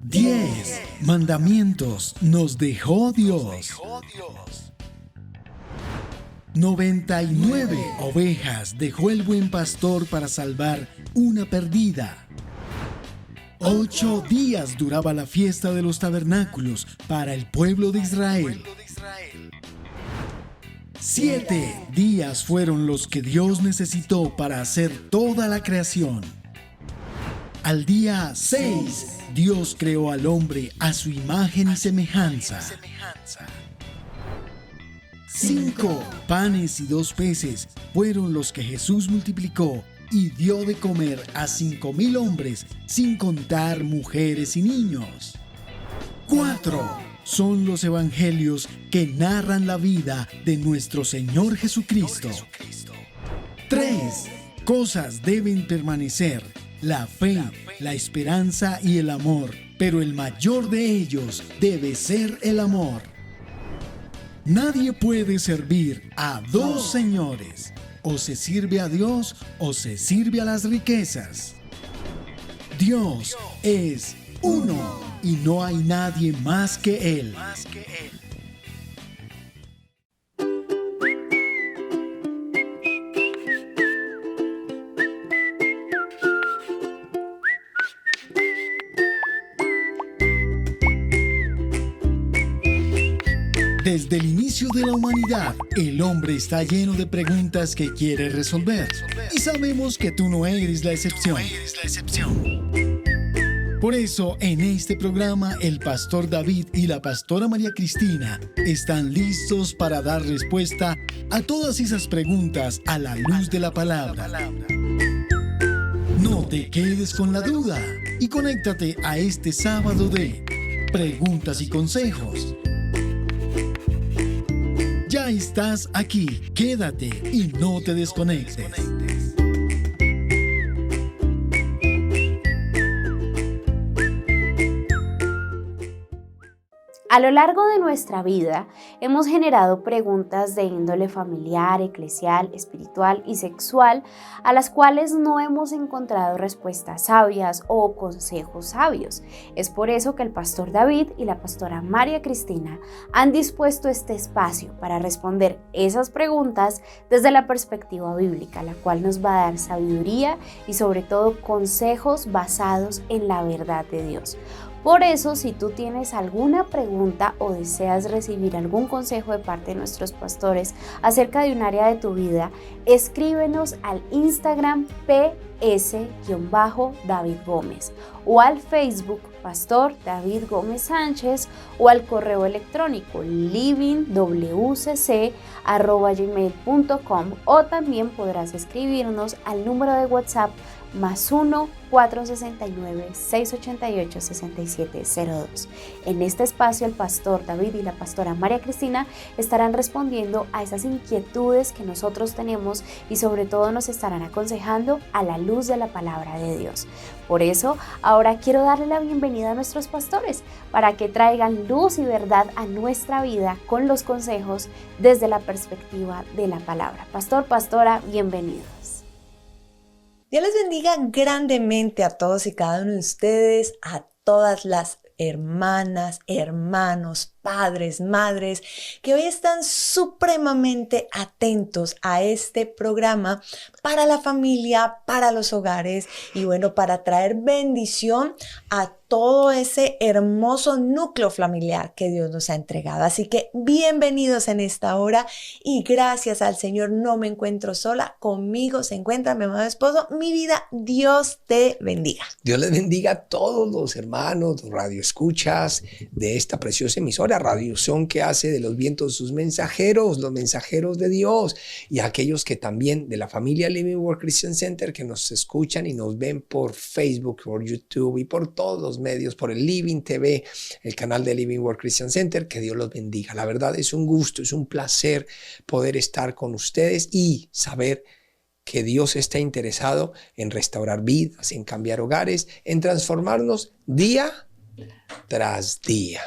10 mandamientos nos dejó Dios. 99 ovejas dejó el buen pastor para salvar una perdida. 8 días duraba la fiesta de los tabernáculos para el pueblo de Israel. 7 días fueron los que Dios necesitó para hacer toda la creación. Al día 6, Dios creó al hombre a su imagen y semejanza. 5 panes y 2 peces fueron los que Jesús multiplicó y dio de comer a 5,000 hombres, sin contar mujeres y niños. 4 son los evangelios que narran la vida de nuestro Señor Jesucristo. 3 cosas deben permanecer: la fe, la esperanza y el amor, pero el mayor de ellos debe ser el amor. Nadie puede servir a 2 señores. O se sirve a Dios o se sirve a las riquezas. Dios es uno y no hay nadie más que Él. Desde el inicio de la humanidad, el hombre está lleno de preguntas que quiere resolver. Y sabemos que tú no eres la excepción. Por eso, en este programa, el pastor David y la pastora María Cristina están listos para dar respuesta a todas esas preguntas a la luz de la palabra. No te quedes con la duda y conéctate a este sábado de Preguntas y Consejos. Ya estás aquí, quédate y no te desconectes. A lo largo de nuestra vida hemos generado preguntas de índole familiar, eclesial, espiritual y sexual a las cuales no hemos encontrado respuestas sabias o consejos sabios. Es por eso que el pastor David y la pastora María Cristina han dispuesto este espacio para responder esas preguntas desde la perspectiva bíblica, la cual nos va a dar sabiduría y sobre todo consejos basados en la verdad de Dios. Por eso, si tú tienes alguna pregunta o deseas recibir algún consejo de parte de nuestros pastores acerca de un área de tu vida, escríbenos al Instagram ps-David Gómez o al Facebook Pastor David Gómez Sánchez o al correo electrónico livingwcc@gmail.com, o también podrás escribirnos al número de WhatsApp +1 469 688 6702. En este espacio el pastor David y la pastora María Cristina estarán respondiendo a esas inquietudes que nosotros tenemos y sobre todo nos estarán aconsejando a la luz de la palabra de Dios. Por eso ahora quiero darle la bienvenida a nuestros pastores para que traigan luz y verdad a nuestra vida con los consejos desde la perspectiva de la palabra. Pastor, pastora, bienvenidos. Dios les bendiga grandemente a todos y cada uno de ustedes, a todas las hermanas, hermanos, padres, madres, que hoy están supremamente atentos a este programa para la familia, para los hogares y bueno, para traer bendición a todo ese hermoso núcleo familiar que Dios nos ha entregado. Así que bienvenidos en esta hora y gracias al Señor no me encuentro sola, conmigo se encuentra mi amado esposo. Mi vida, Dios te bendiga. Dios les bendiga a todos los hermanos, los radioescuchas de esta preciosa emisora, Radio Son, que hace de los vientos sus mensajeros, los mensajeros de Dios, y a aquellos que también de la familia Living Word Christian Center que nos escuchan y nos ven por Facebook, por YouTube y por todos los medios, por el Living TV, el canal de Living Word Christian Center. Que Dios los bendiga. La verdad es un gusto, es un placer poder estar con ustedes y saber que Dios está interesado en restaurar vidas, en cambiar hogares, en transformarnos día tras día.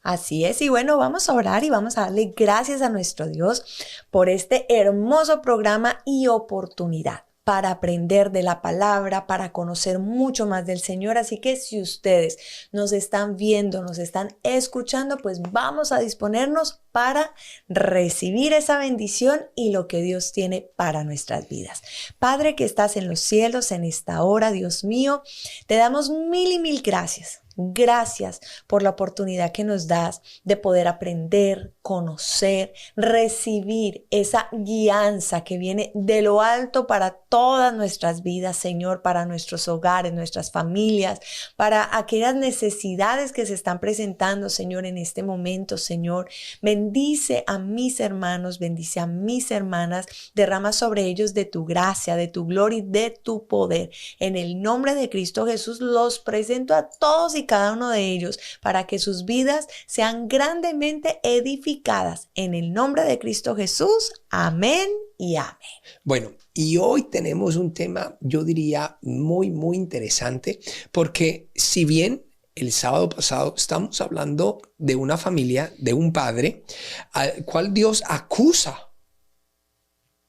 Así es, y bueno, vamos a orar y vamos a darle gracias a nuestro Dios por este hermoso programa y oportunidad. para aprender de la palabra, para conocer mucho más del Señor. Así que si ustedes nos están viendo, nos están escuchando, pues vamos a disponernos para recibir esa bendición y lo que Dios tiene para nuestras vidas. Padre que estás en los cielos, en esta hora, Dios mío, te damos mil y mil gracias. Gracias por la oportunidad que nos das de poder aprender, conocer, recibir esa guianza que viene de lo alto para todas nuestras vidas, Señor, para nuestros hogares, nuestras familias, para aquellas necesidades que se están presentando, Señor, en este momento, Señor. Bendice a mis hermanos, bendice a mis hermanas, derrama sobre ellos de tu gracia, de tu gloria y de tu poder. En el nombre de Cristo Jesús los presento a todos y cada uno de ellos para que sus vidas sean grandemente edificadas. En el nombre de Cristo Jesús, amén y amén. Bueno, y hoy tenemos un tema, yo diría, muy, muy interesante, porque si bien el sábado pasado estamos hablando de una familia, de un padre, al cual Dios acusa,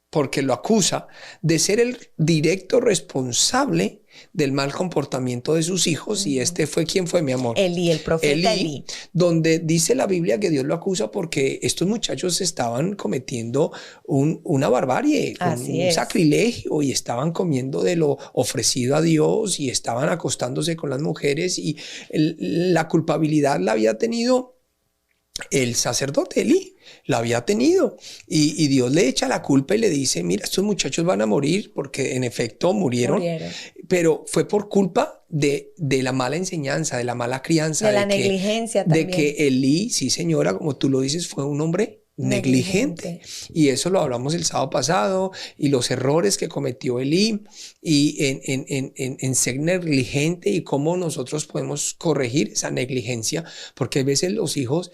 porque lo acusa de ser el directo responsable del mal comportamiento de sus hijos. Y este fue, ¿quién fue, mi amor? Elí, el profeta Elí. Donde dice la Biblia que Dios lo acusa porque estos muchachos estaban cometiendo una barbarie, un sacrilegio, y estaban comiendo de lo ofrecido a Dios y estaban acostándose con las mujeres, y la culpabilidad la había tenido el sacerdote Elí. La había tenido, y Dios le echa la culpa y le dice: mira, estos muchachos van a morir, porque en efecto murieron. Pero fue por culpa de la mala enseñanza, de la mala crianza, de la negligencia también. De que Elí, sí señora, como tú lo dices, fue un hombre negligente. Y eso lo hablamos el sábado pasado, y los errores que cometió Elí y en ser negligente, y cómo nosotros podemos corregir esa negligencia, porque a veces los hijos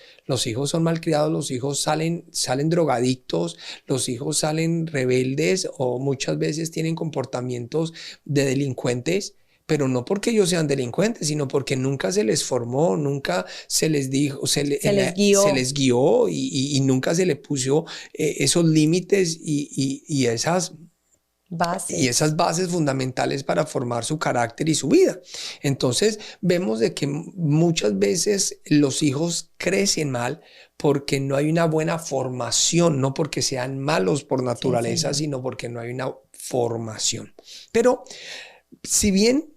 son malcriados, los hijos salen drogadictos, los hijos salen rebeldes, o muchas veces tienen comportamientos de delincuentes, pero no porque ellos sean delincuentes, sino porque nunca se les formó, nunca se les dijo, se les guió y nunca se les puso esos límites y esas bases fundamentales para formar su carácter y su vida. Entonces vemos de que muchas veces los hijos crecen mal porque no hay una buena formación, no porque sean malos por naturaleza, sino porque no hay una formación. Pero si bien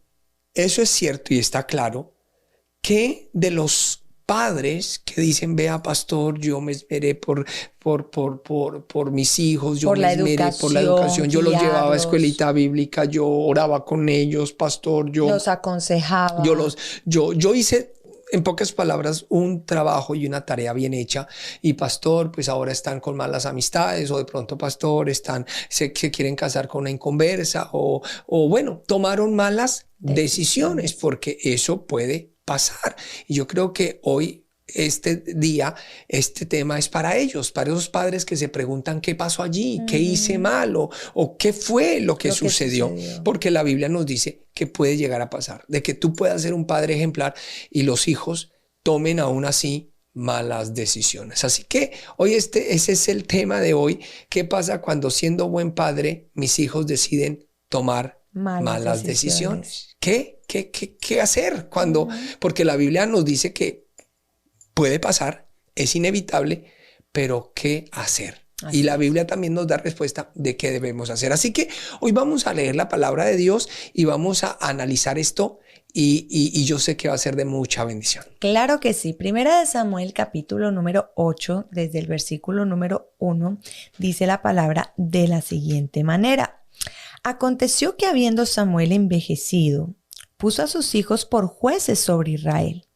eso es cierto y está claro, que de los padres que dicen: vea, pastor, yo me esperé por mis hijos, yo me esmeré por la educación, yo los llevaba a escuelita bíblica, yo oraba con ellos, pastor, yo los aconsejaba, yo hice, en pocas palabras, un trabajo y una tarea bien hecha, y pastor, pues ahora están con malas amistades, o de pronto, pastor, se quieren casar con una inconversa, o bueno, tomaron malas decisiones, porque eso puede pasar. Y yo creo que hoy, este tema es para ellos, para esos padres que se preguntan: ¿qué pasó allí? ¿Qué hice mal? ¿O qué fue lo que sucedió? Porque la Biblia nos dice que puede llegar a pasar, de que tú puedas ser un padre ejemplar y los hijos tomen aún así malas decisiones. Así que hoy ese es el tema de hoy. ¿Qué pasa cuando, siendo buen padre, mis hijos deciden tomar malas decisiones? ¿Qué hacer cuando? Porque la Biblia nos dice que puede pasar, es inevitable, pero ¿qué hacer? Y la Biblia también nos da respuesta de qué debemos hacer. Así que hoy vamos a leer la palabra de Dios y vamos a analizar esto, y yo sé que va a ser de mucha bendición. Claro que sí. Primera de Samuel, capítulo número 8, desde el versículo número 1, dice la palabra de la siguiente manera: aconteció que, habiendo Samuel envejecido, puso a sus hijos por jueces sobre Israel.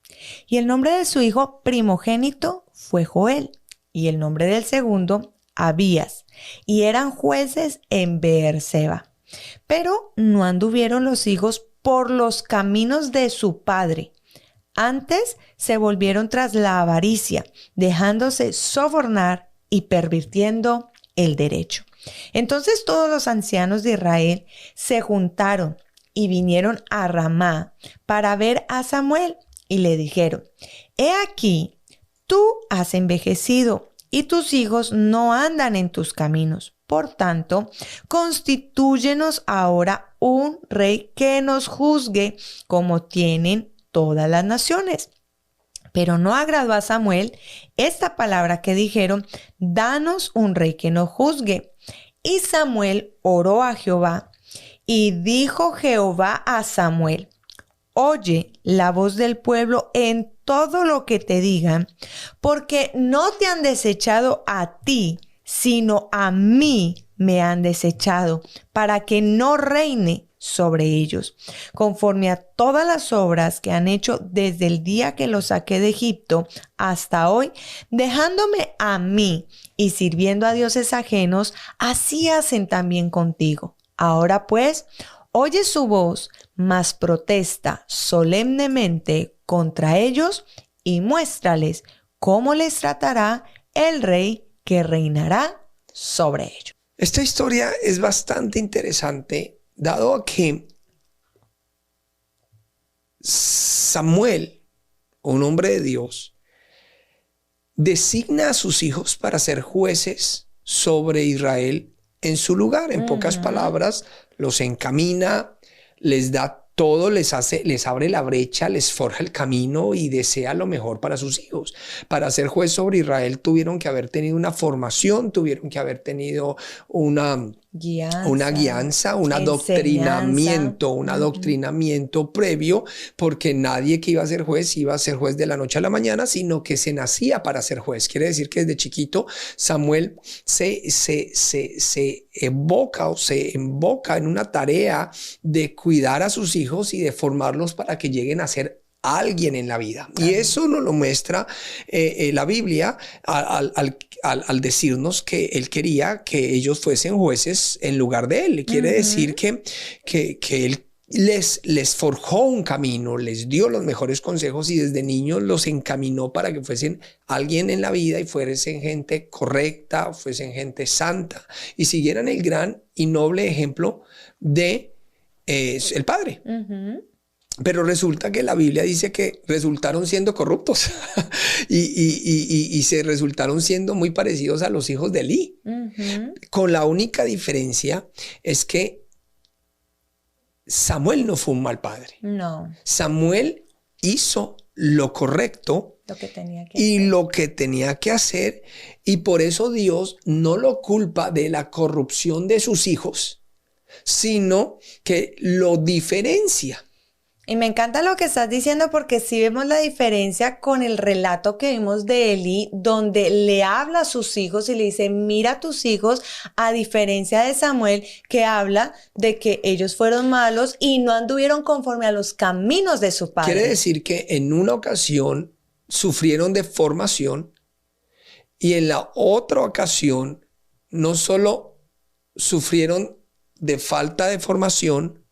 Y el nombre de su hijo primogénito fue Joel, y el nombre del segundo Abías, y eran jueces en Beerseba. Pero no anduvieron los hijos por los caminos de su padre. Antes se volvieron tras la avaricia, dejándose sobornar y pervirtiendo el derecho. Entonces todos los ancianos de Israel se juntaron y vinieron a Ramá para ver a Samuel, y le dijeron: he aquí, tú has envejecido, y tus hijos no andan en tus caminos. Por tanto, constitúyenos ahora un rey que nos juzgue como tienen todas las naciones. Pero no agradó a Samuel esta palabra que dijeron: danos un rey que nos juzgue. Y Samuel oró a Jehová, y dijo Jehová a Samuel: oye la voz del pueblo en todo lo que te digan, porque no te han desechado a ti, sino a mí me han desechado, para que no reine sobre ellos, conforme a todas las obras que han hecho desde el día que los saqué de Egipto hasta hoy, dejándome a mí y sirviendo a dioses ajenos, así hacen también contigo. Ahora pues, oye su voz, mas protesta solemnemente contra ellos y muéstrales cómo les tratará el rey que reinará sobre ellos. Esta historia es bastante interesante, dado a que Samuel, un hombre de Dios, designa a sus hijos para ser jueces sobre Israel en su lugar. En pocas palabras, los encamina, les da todo, les abre la brecha, les forja el camino y desea lo mejor para sus hijos. Para ser juez sobre Israel tuvieron que haber tenido una formación, tuvieron que haber tenido una guianza, un adoctrinamiento previo, porque nadie que iba a ser juez de la noche a la mañana, sino que se nacía para ser juez. Quiere decir que desde chiquito Samuel se emboca en una tarea de cuidar a sus hijos y de formarlos para que lleguen a ser alguien en la vida. Y eso nos lo muestra la Biblia al decirnos que él quería que ellos fuesen jueces en lugar de él. Quiere decir que él les forjó un camino, les dio los mejores consejos y desde niños los encaminó para que fuesen alguien en la vida y fuesen gente correcta, fuesen gente santa y siguieran el gran y noble ejemplo de el Padre. Pero resulta que la Biblia dice que resultaron siendo corruptos y se resultaron siendo muy parecidos a los hijos de Elí. Con la única diferencia es que Samuel no fue un mal padre. No. Samuel hizo lo correcto, lo que tenía que hacer, y por eso Dios no lo culpa de la corrupción de sus hijos, sino que lo diferencia. Y me encanta lo que estás diciendo, porque sí vemos la diferencia con el relato que vimos de Elí, donde le habla a sus hijos y le dice: mira a tus hijos, a diferencia de Samuel, que habla de que ellos fueron malos y no anduvieron conforme a los caminos de su padre. Quiere decir que en una ocasión sufrieron de formación y en la otra ocasión no solo sufrieron de falta de formación,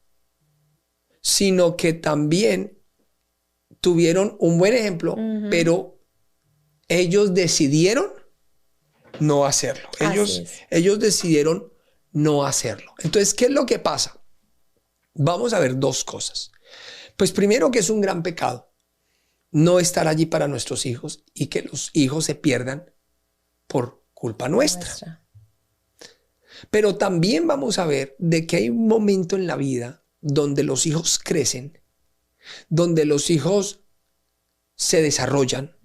sino que también tuvieron un buen ejemplo, pero ellos decidieron no hacerlo. Ellos decidieron no hacerlo. Entonces, ¿qué es lo que pasa? Vamos a ver dos cosas. Pues primero, que es un gran pecado no estar allí para nuestros hijos y que los hijos se pierdan por culpa nuestra. Pero también vamos a ver de que hay un momento en la vida donde los hijos crecen, donde los hijos se desarrollan,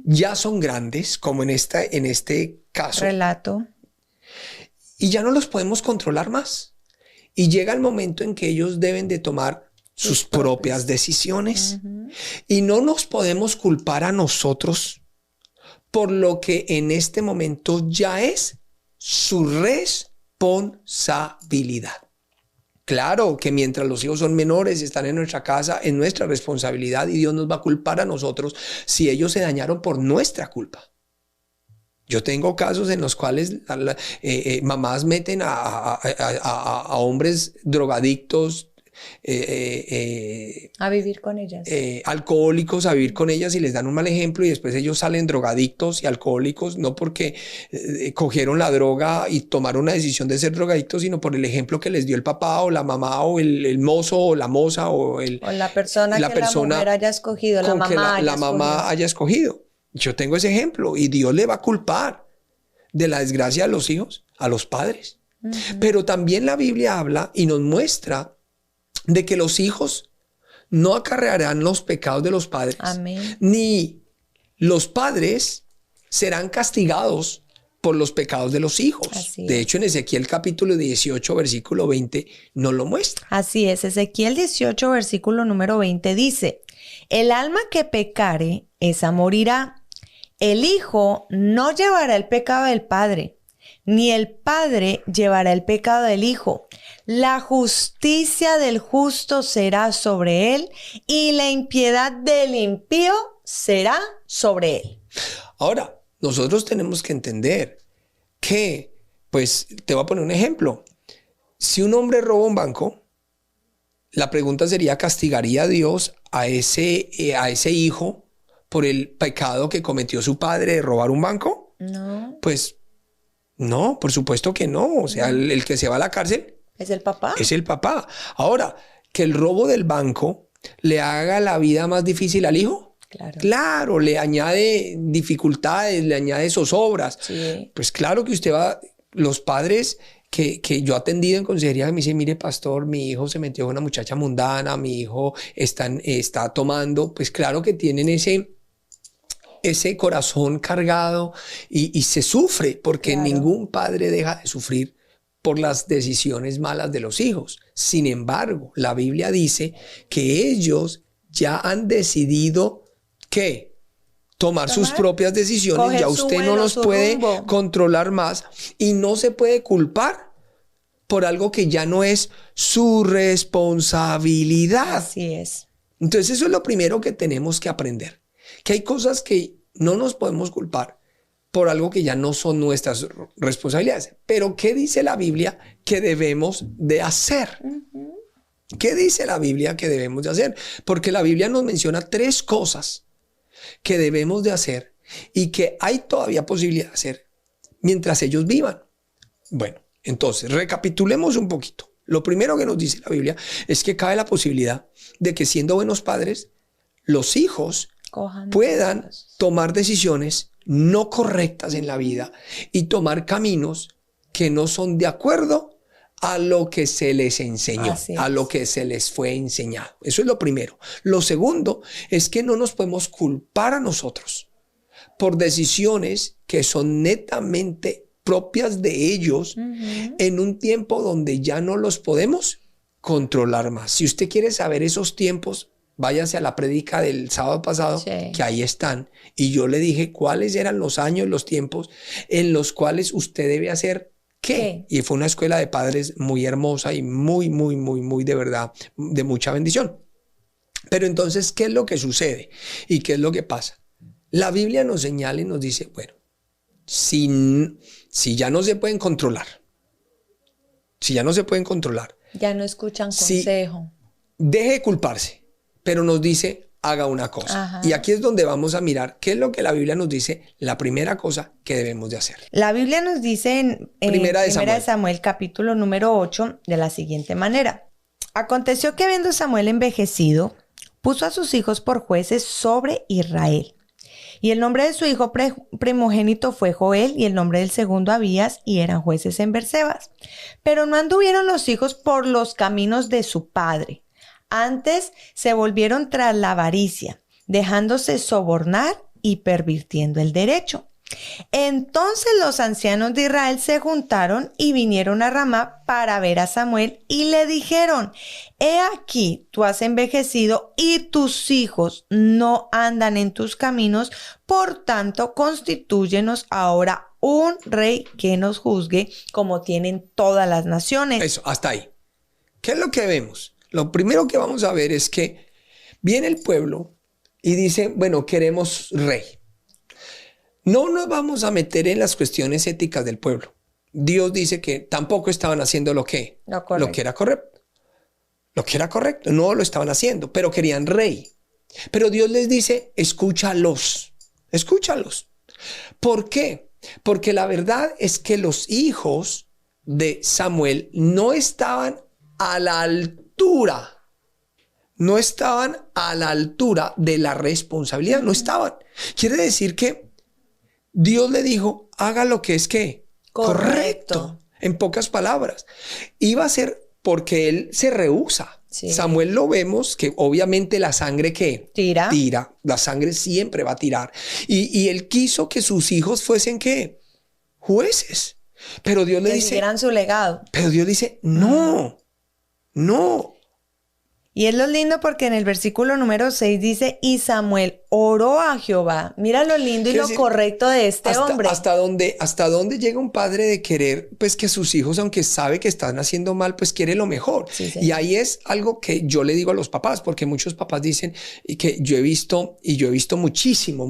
ya son grandes, como en este caso. Relato. Y ya no los podemos controlar más. Y llega el momento en que ellos deben de tomar sus propias decisiones. Y no nos podemos culpar a nosotros por lo que en este momento ya es su responsabilidad. Claro que mientras los hijos son menores y están en nuestra casa, es nuestra responsabilidad y Dios nos va a culpar a nosotros si ellos se dañaron por nuestra culpa. Yo tengo casos en los cuales mamás meten a hombres drogadictos, a vivir con ellas, alcohólicos, a vivir con ellas, y les dan un mal ejemplo y después ellos salen drogadictos y alcohólicos, no porque cogieron la droga y tomaron una decisión de ser drogadictos, sino por el ejemplo que les dio el papá o la mamá o el mozo o la moza o la persona que la mujer haya escogido, la mamá haya escogido. Yo tengo ese ejemplo y Dios le va a culpar de la desgracia de los hijos? A los padres. Pero también la Biblia habla y nos muestra de que los hijos no acarrearán los pecados de los padres. Amén. Ni los padres serán castigados por los pecados de los hijos. De hecho, en Ezequiel capítulo 18, versículo 20, nos lo muestra. Así es, Ezequiel 18, versículo número 20 dice: el alma que pecare, esa morirá. El hijo no llevará el pecado del padre, ni el padre llevará el pecado del hijo. La justicia del justo será sobre él, y la impiedad del impío será sobre él. Ahora, nosotros tenemos que entender que, pues, te voy a poner un ejemplo. Si un hombre roba un banco, la pregunta sería, ¿castigaría a Dios a ese hijo por el pecado que cometió su padre de robar un banco? No. Pues, no, por supuesto que no. O sea, el que se va a la cárcel ¿Es el papá? es el papá. Ahora, que el robo del banco le haga la vida más difícil al hijo. Claro, le añade dificultades, le añade zozobras. Sí. Pues claro que usted va, los padres que yo he atendido en consejería me dicen, mire pastor, mi hijo se metió con una muchacha mundana, mi hijo está tomando, pues claro que tienen ese corazón cargado y se sufre, porque ningún padre deja de sufrir por las decisiones malas de los hijos. Sin embargo, la Biblia dice que ellos ya han decidido ¿qué? Tomar sus propias decisiones. Ya usted no los puede controlar más y no se puede culpar por algo que ya no es su responsabilidad. Así es. Entonces eso es lo primero que tenemos que aprender. Que hay cosas que no nos podemos culpar por algo que ya no son nuestras responsabilidades. Pero ¿qué dice la Biblia que debemos de hacer? ¿Qué dice la Biblia que debemos de hacer? Porque la Biblia nos menciona 3 cosas que debemos de hacer y que hay todavía posibilidad de hacer mientras ellos vivan. Bueno, entonces recapitulemos un poquito. Lo primero que nos dice la Biblia es que cabe la posibilidad de que, siendo buenos padres, los hijos puedan tomar decisiones no correctas en la vida y tomar caminos que no son de acuerdo a lo que se les enseñó, a lo que se les fue enseñado. Eso es lo primero. Lo segundo es que no nos podemos culpar a nosotros por decisiones que son netamente propias de ellos en un tiempo donde ya no los podemos controlar más. Si usted quiere saber esos tiempos, váyase a la prédica del sábado pasado, que ahí están. Y yo le dije cuáles eran los años, los tiempos en los cuales usted debe hacer ¿qué? Y fue una escuela de padres muy hermosa y muy de verdad, de mucha bendición. Pero entonces, ¿qué es lo que sucede? ¿Y qué es lo que pasa? La Biblia nos señala y nos dice, bueno, si ya no se pueden controlar, ya no escuchan consejo, deje de culparse, pero nos dice, haga una cosa. Y aquí es donde vamos a mirar qué es lo que la Biblia nos dice, la primera cosa que debemos de hacer. La Biblia nos dice en Primera de Samuel, capítulo número 8, de la siguiente manera. Aconteció que, habiendo Samuel envejecido, puso a sus hijos por jueces sobre Israel. Y el nombre de su hijo primogénito fue Joel, y el nombre del segundo Abías, y eran jueces en Beerseba. Pero no anduvieron los hijos por los caminos de su padre. Antes se volvieron tras la avaricia, dejándose sobornar y pervirtiendo el derecho. Entonces los ancianos de Israel se juntaron y vinieron a Ramá para ver a Samuel y le dijeron: he aquí, tú has envejecido y tus hijos no andan en tus caminos, por tanto constitúyenos ahora un rey que nos juzgue como tienen todas las naciones. Eso, hasta ahí. ¿Qué es lo que vemos? Lo primero que vamos a ver es que viene el pueblo y dice, bueno, queremos rey. No nos vamos a meter en las cuestiones éticas del pueblo. Dios dice que tampoco estaban haciendo lo que era correcto. Lo que era correcto, no lo estaban haciendo, pero querían rey. Pero Dios les dice, escúchalos. ¿Por qué? Porque la verdad es que los hijos de Samuel no estaban a la altura. No estaban a la altura de la responsabilidad, no estaban. Quiere decir que Dios le dijo, haga lo que es ¿qué? Correcto. En pocas palabras. Iba a ser porque él se rehúsa. Sí. Samuel lo vemos que obviamente la sangre ¿qué? Tira. La sangre siempre va a tirar. Y él quiso que sus hijos fuesen ¿qué? Jueces. Pero Dios le Que dice... siguieran su legado. Pero Dios dice, no. Y es lo lindo porque en el versículo número 6 dice, y Samuel oró a Jehová. Mira lo lindo y Quiero lo decir, correcto de este hombre. ¿Hasta dónde llega un padre de querer, pues que sus hijos, aunque sabe que están haciendo mal, pues quiere lo mejor? Sí, y ahí es algo que yo le digo a los papás, porque muchos papás dicen, y que yo he visto muchísimo,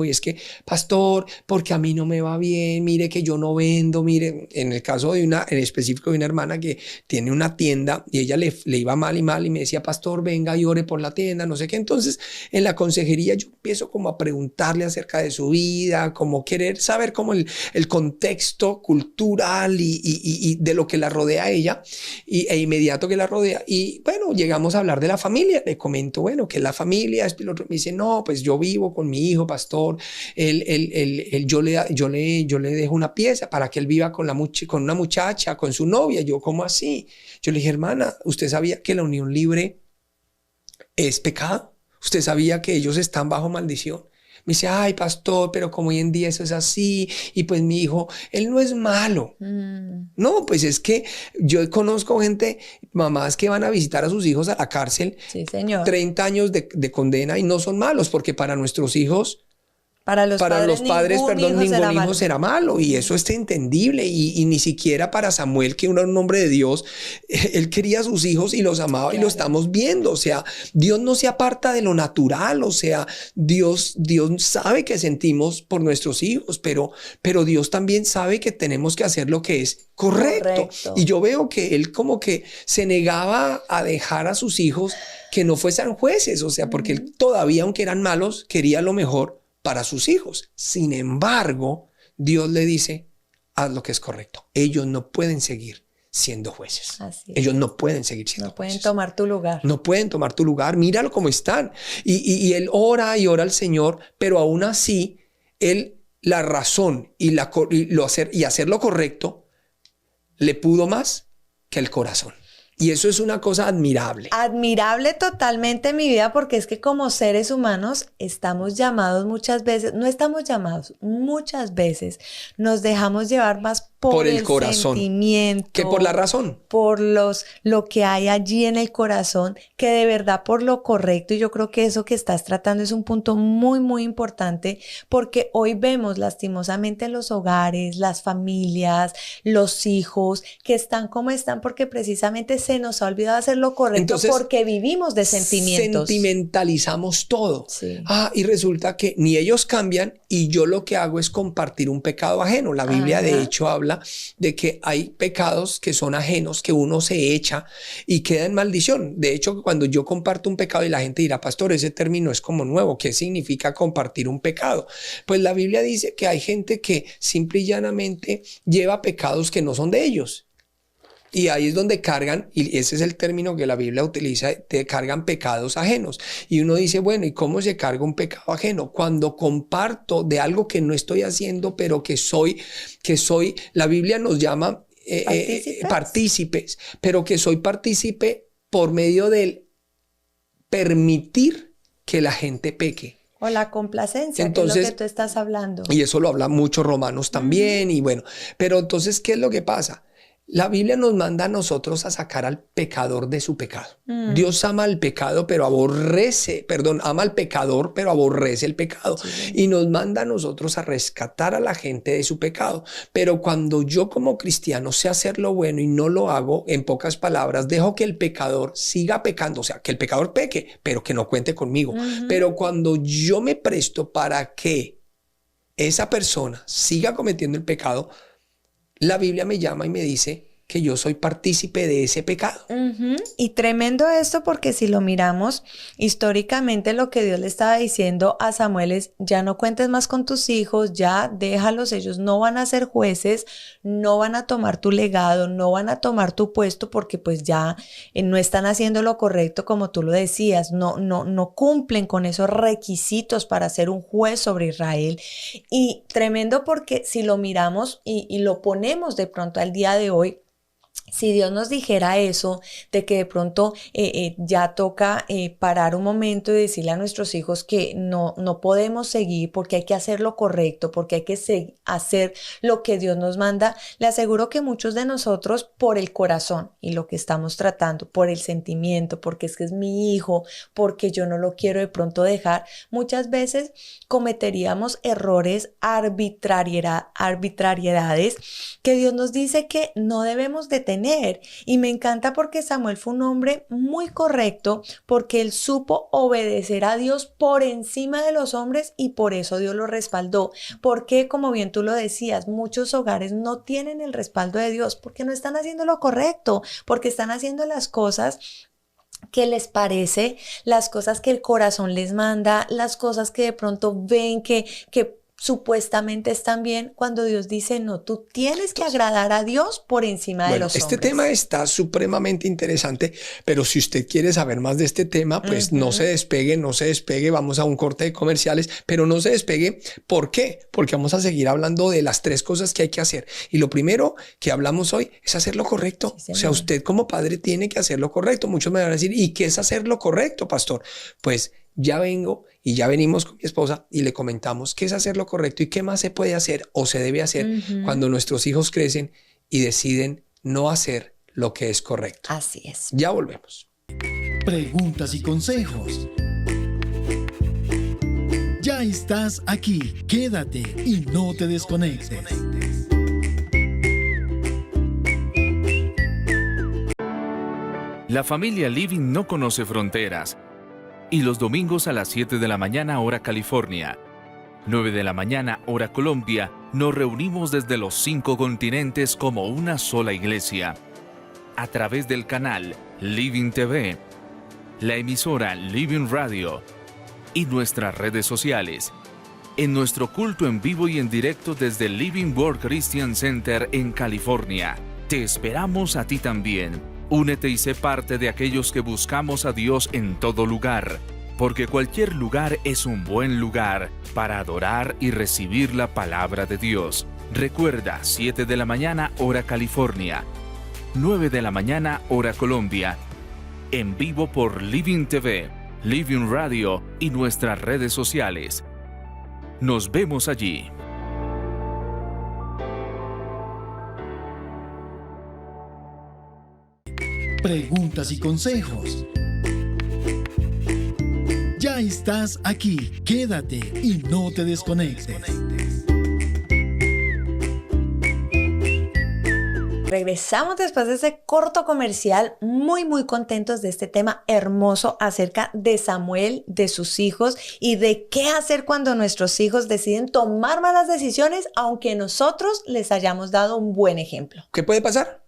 y es que, pastor, porque a mí no me va bien, mire que yo no vendo, mire, en el caso en específico de una hermana que tiene una tienda y ella le iba mal y me decía, pastor, venga y ore por la tienda, no sé qué. Entonces, en la consejería yo empiezo como a preguntarle acerca de su vida, como querer saber como el contexto cultural y de lo que la rodea a ella e inmediato que la rodea. Y bueno, llegamos a hablar de la familia. Le comento, bueno, que la familia es piloto. Me dice, no, pues yo vivo con mi hijo, pastor. Yo le dejo una pieza para que él viva con una muchacha, con su novia. Yo, ¿cómo así? Yo le dije, hermana, ¿usted sabía que la unión libre es pecado? ¿Usted sabía que ellos están bajo maldición? Me dice, ay, pastor, pero como hoy en día eso es así, y pues mi hijo, él no es malo. No, pues es que yo conozco gente, mamás que van a visitar a sus hijos a la cárcel, Sí, señor. 30 años de condena y no son malos, porque para nuestros hijos... Para los padres, ningún hijo será malo, y eso es entendible, y ni siquiera para Samuel, que era un hombre de Dios, él quería a sus hijos y los amaba. Claro. Y lo estamos viendo, o sea, Dios no se aparta de lo natural, o sea, Dios sabe que sentimos por nuestros hijos, pero Dios también sabe que tenemos que hacer lo que es correcto. Y yo veo que él como que se negaba a dejar a sus hijos que no fueran jueces, o sea, porque él todavía, aunque eran malos, quería lo mejor para sus hijos. Sin embargo, Dios le dice, haz lo que es correcto. Ellos no pueden seguir siendo jueces. Ellos no pueden seguir siendo jueces. No pueden tomar tu lugar. No pueden tomar tu lugar. Míralo cómo están. Y él ora y ora al Señor, pero aún así, la razón y hacer lo correcto le pudo más que el corazón. Y eso es una cosa admirable. Admirable totalmente en mi vida, porque es que como seres humanos estamos llamados muchas veces, no estamos llamados, muchas veces nos dejamos llevar más por el corazón, sentimiento, que por la razón, por lo que hay allí en el corazón, que de verdad por lo correcto. Y yo creo que eso que estás tratando es un punto muy, muy importante, porque hoy vemos lastimosamente los hogares, las familias, los hijos que están como están porque precisamente se nos ha olvidado hacer lo correcto. Entonces, porque vivimos de sentimientos. Sentimentalizamos todo. Sí. Y resulta que ni ellos cambian y yo lo que hago es compartir un pecado ajeno. La Biblia de hecho habla de que hay pecados que son ajenos, que uno se echa y queda en maldición. De hecho, cuando yo comparto un pecado y la gente dirá, pastor, ese término es como nuevo, ¿qué significa compartir un pecado? Pues la Biblia dice que hay gente que simple y llanamente lleva pecados que no son de ellos. Y ahí es donde cargan, y ese es el término que la Biblia utiliza, te cargan pecados ajenos. Y uno dice, bueno, ¿y cómo se carga un pecado ajeno? Cuando comparto de algo que no estoy haciendo, pero que soy, la Biblia nos llama partícipes, pero que soy partícipe por medio del permitir que la gente peque. O la complacencia, entonces, que es lo que tú estás hablando. Y eso lo habla mucho Romanos también, y bueno, pero entonces, ¿qué es lo que pasa? La Biblia nos manda a nosotros a sacar al pecador de su pecado. Dios ama al pecado, pero ama al pecador, pero aborrece el pecado. Sí. Y nos manda a nosotros a rescatar a la gente de su pecado. Pero cuando yo como cristiano sé hacer lo bueno y no lo hago, en pocas palabras, dejo que el pecador siga pecando. O sea, que el pecador peque, pero que no cuente conmigo. Pero cuando yo me presto para que esa persona siga cometiendo el pecado, la Biblia me llama y me dice que yo soy partícipe de ese pecado. Y tremendo esto, porque si lo miramos históricamente, lo que Dios le estaba diciendo a Samuel es: ya no cuentes más con tus hijos, ya déjalos, ellos no van a ser jueces, no van a tomar tu legado, no van a tomar tu puesto, porque pues ya no están haciendo lo correcto, como tú lo decías, no cumplen con esos requisitos para ser un juez sobre Israel. Y tremendo, porque si lo miramos y lo ponemos de pronto al día de hoy, si Dios nos dijera eso, de que de pronto ya toca parar un momento y decirle a nuestros hijos que no podemos seguir, porque hay que hacer lo correcto, porque hay que hacer lo que Dios nos manda, le aseguro que muchos de nosotros, por el corazón y lo que estamos tratando, por el sentimiento, porque es que es mi hijo, porque yo no lo quiero de pronto dejar, muchas veces cometeríamos errores, arbitrariedades que Dios nos dice que no debemos de tener. Y me encanta, porque Samuel fue un hombre muy correcto, porque él supo obedecer a Dios por encima de los hombres, y por eso Dios lo respaldó. Porque, como bien tú lo decías, muchos hogares no tienen el respaldo de Dios porque no están haciendo lo correcto, porque están haciendo las cosas que les parece, las cosas que el corazón les manda, las cosas que de pronto ven que supuestamente están bien, cuando Dios dice: no, tú tienes que agradar a Dios por encima de los hombres. Este tema está supremamente interesante, pero si usted quiere saber más de este tema, pues no se despegue, vamos a un corte de comerciales, pero no se despegue. ¿Por qué? Porque vamos a seguir hablando de las 3 cosas que hay que hacer. Y lo primero que hablamos hoy es hacer lo correcto. Sí, o sea, usted como padre tiene que hacer lo correcto. Muchos me van a decir: ¿y qué es hacer lo correcto, pastor? Pues ya venimos con mi esposa y le comentamos qué es hacer lo correcto y qué más se puede hacer o se debe hacer cuando nuestros hijos crecen y deciden no hacer lo que es correcto. Así es. Ya volvemos. Preguntas y consejos. Ya estás aquí. Quédate y no te desconectes. La familia Living no conoce fronteras. Y los domingos a las 7 de la mañana hora California, 9 de la mañana hora Colombia, nos reunimos desde los 5 continentes como una sola iglesia. A través del canal Living TV, la emisora Living Radio y nuestras redes sociales. En nuestro culto en vivo y en directo desde Living Word Christian Center en California. Te esperamos a ti también. Únete y sé parte de aquellos que buscamos a Dios en todo lugar, porque cualquier lugar es un buen lugar para adorar y recibir la palabra de Dios. Recuerda, 7 de la mañana hora California, 9 de la mañana hora Colombia, en vivo por Living TV, Living Radio y nuestras redes sociales. Nos vemos allí. Preguntas y consejos. Ya estás aquí. Quédate y no te desconectes. Regresamos después de ese corto comercial, muy contentos de este tema hermoso acerca de Samuel, de sus hijos y de qué hacer cuando nuestros hijos deciden tomar malas decisiones, aunque nosotros les hayamos dado un buen ejemplo. ¿Qué puede pasar?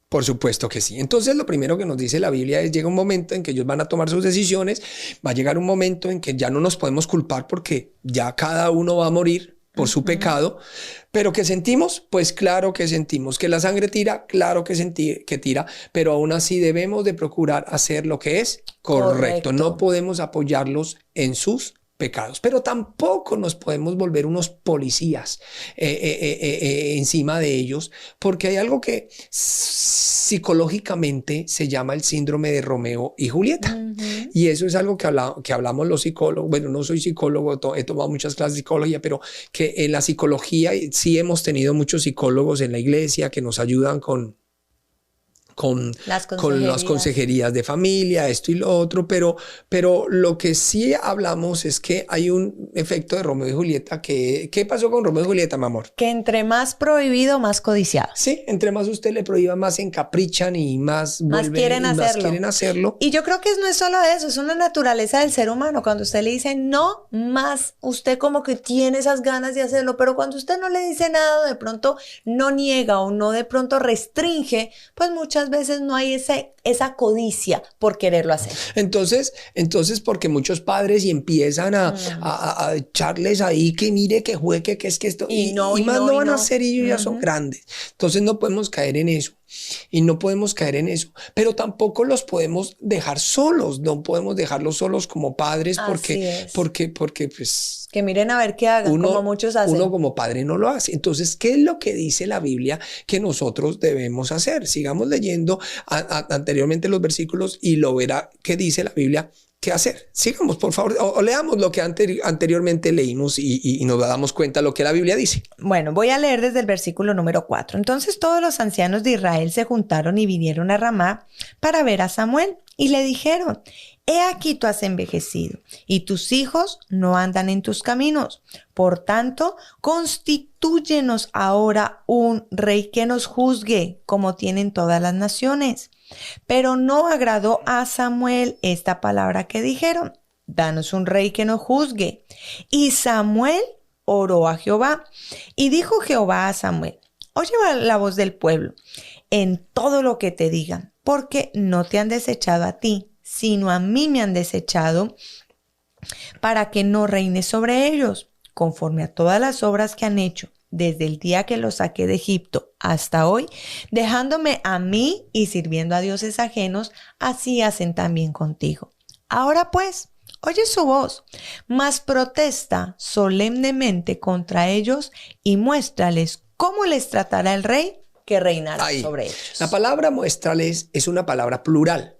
Por supuesto que sí. Entonces, lo primero que nos dice la Biblia es: llega un momento en que ellos van a tomar sus decisiones, va a llegar un momento en que ya no nos podemos culpar porque ya cada uno va a morir por su pecado. Pero ¿qué sentimos? Pues claro que sentimos. ¿Que la sangre tira? Claro que tira, pero aún así debemos de procurar hacer lo que es correcto. No podemos apoyarlos en sus pecados, pero tampoco nos podemos volver unos policías encima de ellos, porque hay algo que psicológicamente se llama el síndrome de Romeo y Julieta. Y eso es algo que hablamos los psicólogos. Bueno, no soy psicólogo, he tomado muchas clases de psicología, pero que en la psicología sí hemos tenido muchos psicólogos en la iglesia que nos ayudan con con las consejerías. consejerías de familia, esto y lo otro, pero lo que sí hablamos es que hay un efecto de Romeo y Julieta. ¿Qué pasó con Romeo y Julieta, mi amor? Que entre más prohibido, más codiciado. Sí, entre más usted le prohíba, más se encaprichan y más quieren hacerlo. Y yo creo que no es solo eso, es una naturaleza del ser humano. Cuando usted le dice no, más usted como que tiene esas ganas de hacerlo, pero cuando usted no le dice nada, de pronto no niega o no de pronto restringe, pues muchas veces no hay esa codicia por quererlo hacer. Entonces, porque muchos padres y empiezan a echarles ahí que mire, que juegue, que es que esto, y más no van a hacer, y ellos ya son grandes. Entonces no podemos caer en eso. Pero tampoco los podemos dejar solos, no podemos dejarlos solos como padres porque pues que miren a ver qué hagan, como muchos hacen. Uno como padre no lo hace. Entonces, ¿qué es lo que dice la Biblia que nosotros debemos hacer? Sigamos leyendo anteriormente los versículos y lo verá qué dice la Biblia qué hacer. Sigamos, por favor, o leamos lo que anteriormente leímos y nos damos cuenta de lo que la Biblia dice. Bueno, voy a leer desde el versículo número 4. Entonces todos los ancianos de Israel se juntaron y vinieron a Ramá para ver a Samuel y le dijeron: He aquí tú has envejecido y tus hijos no andan en tus caminos. Por tanto, constitúyenos ahora un rey que nos juzgue como tienen todas las naciones. Pero no agradó a Samuel esta palabra que dijeron: danos un rey que nos juzgue. Y Samuel oró a Jehová y dijo Jehová a Samuel: oye la voz del pueblo en todo lo que te digan, porque no te han desechado a ti, sino a mí me han desechado para que no reines sobre ellos, conforme a todas las obras que han hecho desde el día que los saqué de Egipto hasta hoy, dejándome a mí y sirviendo a dioses ajenos, así hacen también contigo. Ahora pues, oye su voz, mas protesta solemnemente contra ellos y muéstrales cómo les tratará el rey que reinará sobre ellos. La palabra muéstrales es una palabra plural.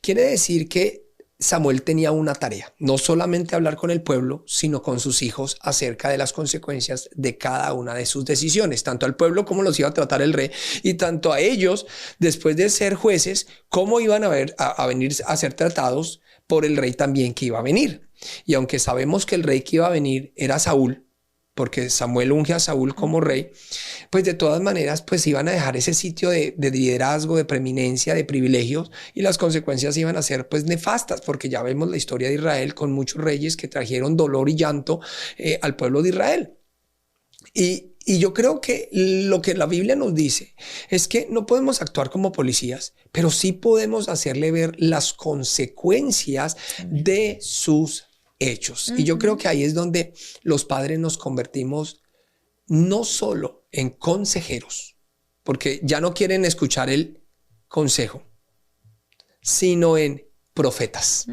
Quiere decir que Samuel tenía una tarea, no solamente hablar con el pueblo, sino con sus hijos acerca de las consecuencias de cada una de sus decisiones, tanto al pueblo como los iba a tratar el rey, y tanto a ellos, después de ser jueces, cómo iban a venir a ser tratados por el rey también que iba a venir. Y aunque sabemos que el rey que iba a venir era Saúl, porque Samuel unge a Saúl como rey, pues de todas maneras pues iban a dejar ese sitio de liderazgo, de preeminencia, de privilegios, y las consecuencias iban a ser pues nefastas, porque ya vemos la historia de Israel con muchos reyes que trajeron dolor y llanto al pueblo de Israel. Y yo creo que lo que la Biblia nos dice es que no podemos actuar como policías, pero sí podemos hacerle ver las consecuencias de sus hechos. Y yo creo que ahí es donde los padres nos convertimos no solo en consejeros, porque ya no quieren escuchar el consejo, sino en profetas.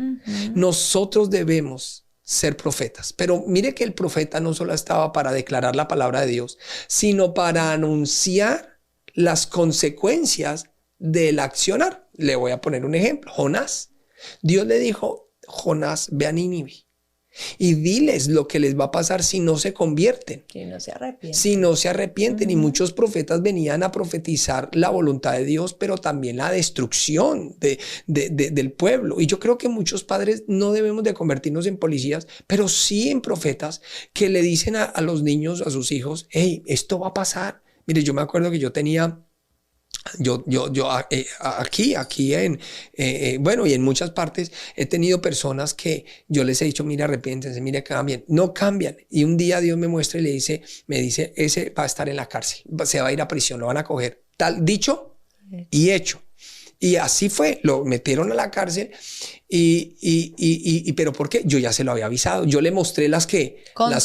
Nosotros debemos ser profetas, pero mire que el profeta no solo estaba para declarar la palabra de Dios, sino para anunciar las consecuencias del accionar. Le voy a poner un ejemplo. Jonás. Dios le dijo: Jonás, ve a Nínive y diles lo que les va a pasar si no se convierten. Si no se arrepienten. Y muchos profetas venían a profetizar la voluntad de Dios, pero también la destrucción del pueblo. Y yo creo que muchos padres no debemos de convertirnos en policías, pero sí en profetas que le dicen a los niños, a sus hijos: hey, esto va a pasar. Mire, yo me acuerdo que yo tenía... aquí bueno, y en muchas partes he tenido personas que yo les he dicho: mira, arrepiéntense, mira, cambien. No cambian. Y un día Dios me muestra y me dice: ese va a estar en la cárcel, se va a ir a prisión, lo van a coger. Tal dicho y hecho. Y así fue, lo metieron a la cárcel pero ¿por qué? Yo ya se lo había avisado. Yo le mostré las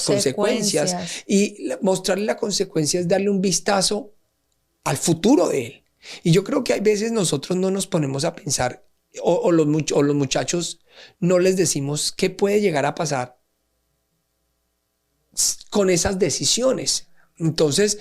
consecuencias, y mostrarle la consecuencia es darle un vistazo al futuro de él. Y yo creo que hay veces nosotros no nos ponemos a pensar, o los muchachos no les decimos qué puede llegar a pasar con esas decisiones. Entonces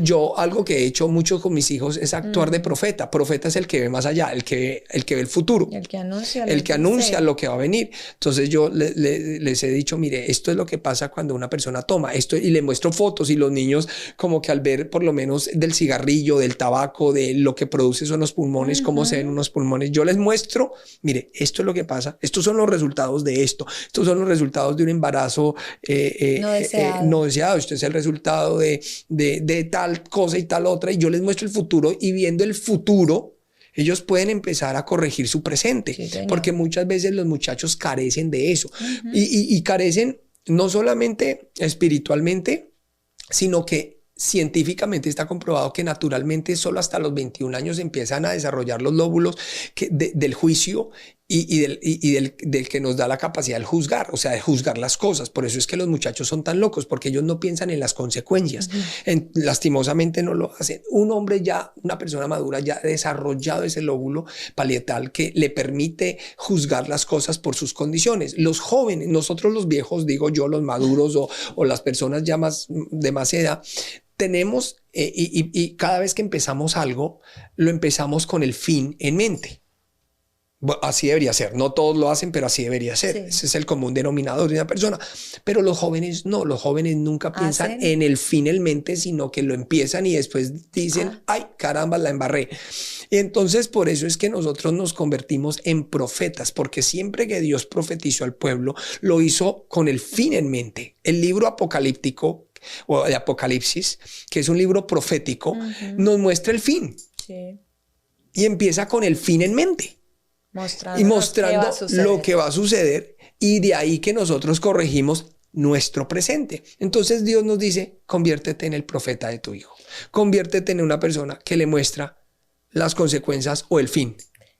yo algo que he hecho mucho con mis hijos es actuar de profeta. Profeta es el que ve más allá, el que ve el futuro. El que anuncia. El que anuncia lo que va a venir. Entonces yo les he dicho, mire, esto es lo que pasa cuando una persona toma esto, y le muestro fotos, y los niños como que al ver por lo menos del cigarrillo, del tabaco, de lo que produce son los pulmones, cómo se ven unos pulmones, yo les muestro, mire, esto es lo que pasa, estos son los resultados de esto, estos son los resultados de un embarazo no deseado, esto es el resultado de tal cosa y tal otra, y yo les muestro el futuro, y viendo el futuro ellos pueden empezar a corregir su presente, sí, porque muchas veces los muchachos carecen de eso, y carecen no solamente espiritualmente, sino que científicamente está comprobado que naturalmente solo hasta los 21 años empiezan a desarrollar los lóbulos del juicio y del que nos da la capacidad de juzgar, o sea, de juzgar las cosas. Por eso es que los muchachos son tan locos, porque ellos no piensan en las consecuencias. Lastimosamente no lo hacen. Un hombre ya, una persona madura, ya ha desarrollado ese lóbulo parietal que le permite juzgar las cosas por sus condiciones. Los jóvenes, nosotros los viejos, digo yo, los maduros o las personas ya de más edad, tenemos, y cada vez que empezamos algo, lo empezamos con el fin en mente. Bueno, así debería ser. No todos lo hacen, pero así debería ser. Sí. Ese es el común denominador de una persona. Pero los jóvenes no. Los jóvenes nunca piensan en el fin en mente, sino que lo empiezan y después dicen, ay, caramba, la embarré. Y entonces por eso es que nosotros nos convertimos en profetas, porque siempre que Dios profetizó al pueblo, lo hizo con el fin en mente. El libro apocalíptico o de Apocalipsis, que es un libro profético, nos muestra el fin. Sí. Y empieza con el fin en mente. Mostrando lo que va a suceder, y de ahí que nosotros corregimos nuestro presente. Entonces Dios nos dice, conviértete en el profeta de tu hijo, conviértete en una persona que le muestra las consecuencias o el fin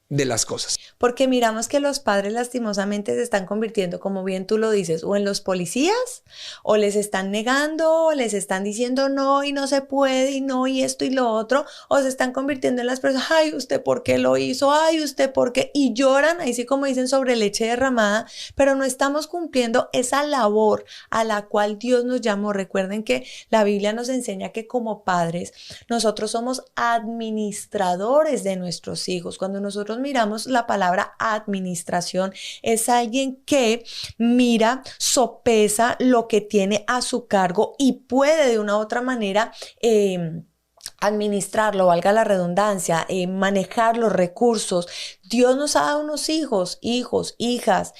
de las cosas. Porque miramos que los padres lastimosamente se están convirtiendo, como bien tú lo dices, o en los policías, o les están negando, o les están diciendo no y no se puede y no y esto y lo otro, o se están convirtiendo en las personas, ay, ¿usted por qué lo hizo? Ay, ¿usted por qué? Y lloran, ahí sí como dicen, sobre leche derramada, pero no estamos cumpliendo esa labor a la cual Dios nos llamó. Recuerden que la Biblia nos enseña que como padres nosotros somos administradores de nuestros hijos. Cuando nosotros miramos la palabra administración, es alguien que mira, sopesa lo que tiene a su cargo y puede de una u otra manera administrarlo, valga la redundancia, manejar los recursos. Dios nos ha dado unos hijos, hijas,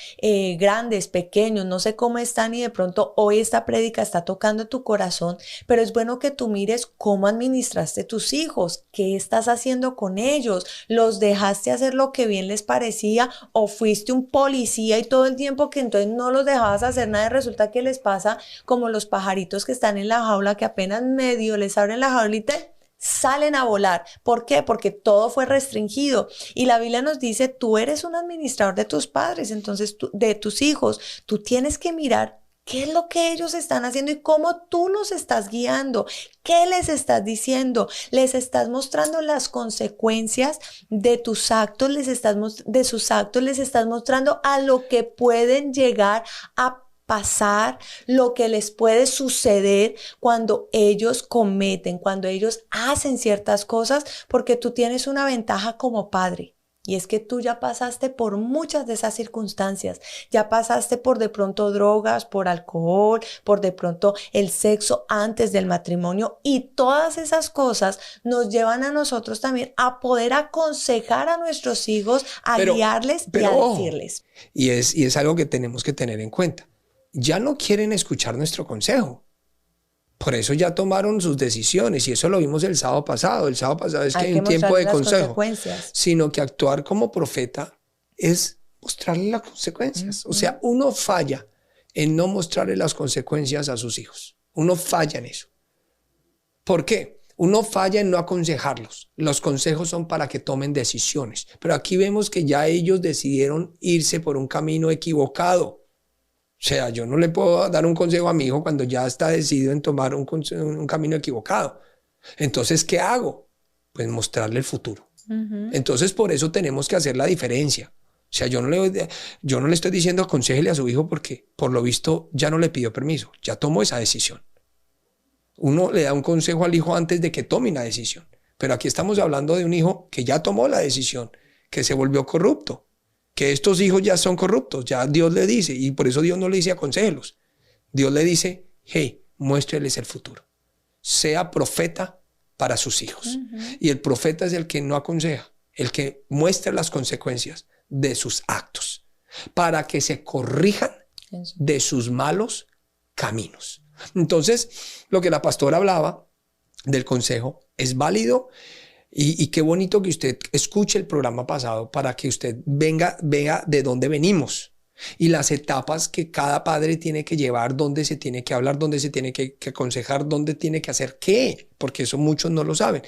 grandes, pequeños, no sé cómo están, y de pronto hoy esta prédica está tocando tu corazón, pero es bueno que tú mires cómo administraste tus hijos, qué estás haciendo con ellos, los dejaste hacer lo que bien les parecía, o fuiste un policía y todo el tiempo que entonces no los dejabas hacer nada, y resulta que les pasa como los pajaritos que están en la jaula, que apenas medio les abren la jaulita, salen a volar. ¿Por qué? Porque todo fue restringido. Y la Biblia nos dice, tú eres un administrador de tus padres, entonces de tus hijos. Tú tienes que mirar qué es lo que ellos están haciendo y cómo tú los estás guiando. ¿Qué les estás diciendo? Les estás mostrando las consecuencias de tus actos, de sus actos, les estás mostrando a lo que pueden llegar a pasar, lo que les puede suceder cuando ellos cometen, cuando ellos hacen ciertas cosas, porque tú tienes una ventaja como padre. Y es que tú ya pasaste por muchas de esas circunstancias, ya pasaste por de pronto drogas, por alcohol, por de pronto el sexo antes del matrimonio, y todas esas cosas nos llevan a nosotros también a poder aconsejar a nuestros hijos, guiarles y a decirles. Y es algo que tenemos que tener en cuenta. Ya no quieren escuchar nuestro consejo. Por eso ya tomaron sus decisiones, y eso lo vimos el sábado pasado. El sábado pasado es que hay un tiempo de consejo, sino que actuar como profeta es mostrarle las consecuencias. O sea, uno falla en no mostrarle las consecuencias a sus hijos. Uno falla en eso. ¿Por qué? Uno falla en no aconsejarlos. Los consejos son para que tomen decisiones. Pero aquí vemos que ya ellos decidieron irse por un camino equivocado. O sea, yo no le puedo dar un consejo a mi hijo cuando ya está decidido en tomar un camino equivocado. Entonces, ¿qué hago? Pues mostrarle el futuro. Entonces, por eso tenemos que hacer la diferencia. O sea, yo no le estoy diciendo aconséjele a su hijo porque, por lo visto, ya no le pidió permiso. Ya tomó esa decisión. Uno le da un consejo al hijo antes de que tome una decisión. Pero aquí estamos hablando de un hijo que ya tomó la decisión, que se volvió corrupto, que estos hijos ya son corruptos, ya Dios le dice, y por eso Dios no le dice aconséjelos. Dios le dice, hey, muéstreles el futuro. Sea profeta para sus hijos. Y el profeta es el que no aconseja, el que muestra las consecuencias de sus actos, para que se corrijan de sus malos caminos. Entonces, lo que la pastora hablaba del consejo es válido y qué bonito que usted escuche el programa pasado para que usted vea de dónde venimos y las etapas que cada padre tiene que llevar, dónde se tiene que hablar, dónde se tiene que aconsejar, dónde tiene que hacer qué, porque eso muchos no lo saben.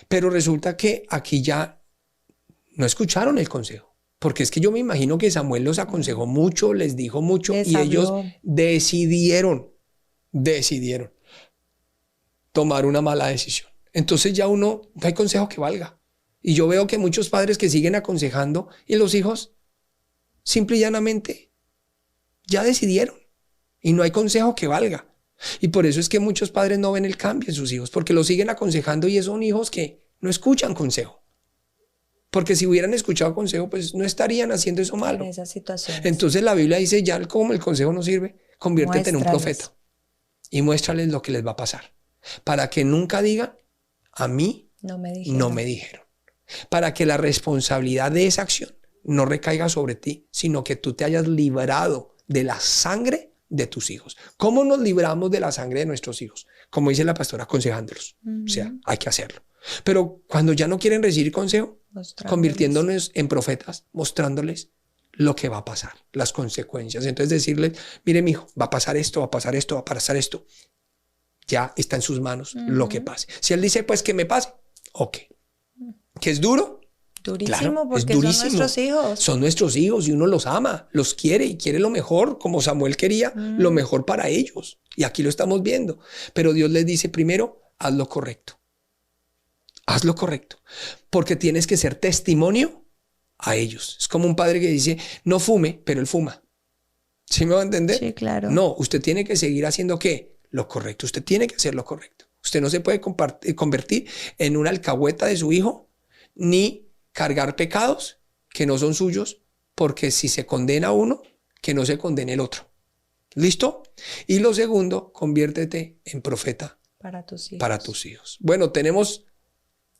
Pero resulta que aquí ya no escucharon el consejo. Porque es que yo me imagino que Samuel los aconsejó mucho, les dijo mucho y ellos decidieron tomar una mala decisión. Entonces ya no hay consejo que valga. Y yo veo que muchos padres que siguen aconsejando y los hijos simple y llanamente ya decidieron y no hay consejo que valga. Y por eso es que muchos padres no ven el cambio en sus hijos, porque los siguen aconsejando y son hijos que no escuchan consejo. Porque si hubieran escuchado consejo, pues no estarían haciendo eso malo. En esas situaciones. Entonces la Biblia dice, ya como el consejo no sirve, conviértete en un profeta y muéstrales lo que les va a pasar. Para que nunca digan, a mí no me dijeron. Para que la responsabilidad de esa acción no recaiga sobre ti, sino que tú te hayas librado de la sangre de tus hijos. ¿Cómo nos libramos de la sangre de nuestros hijos? Como dice la pastora, aconsejándolos. O sea, hay que hacerlo. Pero cuando ya no quieren recibir consejo, convirtiéndonos en profetas, mostrándoles lo que va a pasar, las consecuencias. Entonces decirles, mire mijo, va a pasar esto, va a pasar esto, va a pasar esto. Ya está en sus manos lo que pase. Si él dice, pues que me pase, ok. ¿Que es duro? Durísimo, claro, porque es durísimo. son nuestros hijos. Son nuestros hijos y uno los ama, los quiere y quiere lo mejor, como Samuel quería lo mejor para ellos. Y aquí lo estamos viendo. Pero Dios les dice primero, haz lo correcto. Haz lo correcto, porque tienes que ser testimonio a ellos. Es como un padre que dice, no fume, pero él fuma. ¿Sí me va a entender? Sí, claro. No, usted tiene que seguir haciendo ¿qué? Lo correcto. Usted tiene que hacer lo correcto. Usted no se puede convertir en una alcahueta de su hijo, ni cargar pecados que no son suyos, porque si se condena uno, que no se condene el otro. ¿Listo? Y lo segundo, conviértete en profeta para tus hijos. Bueno, tenemos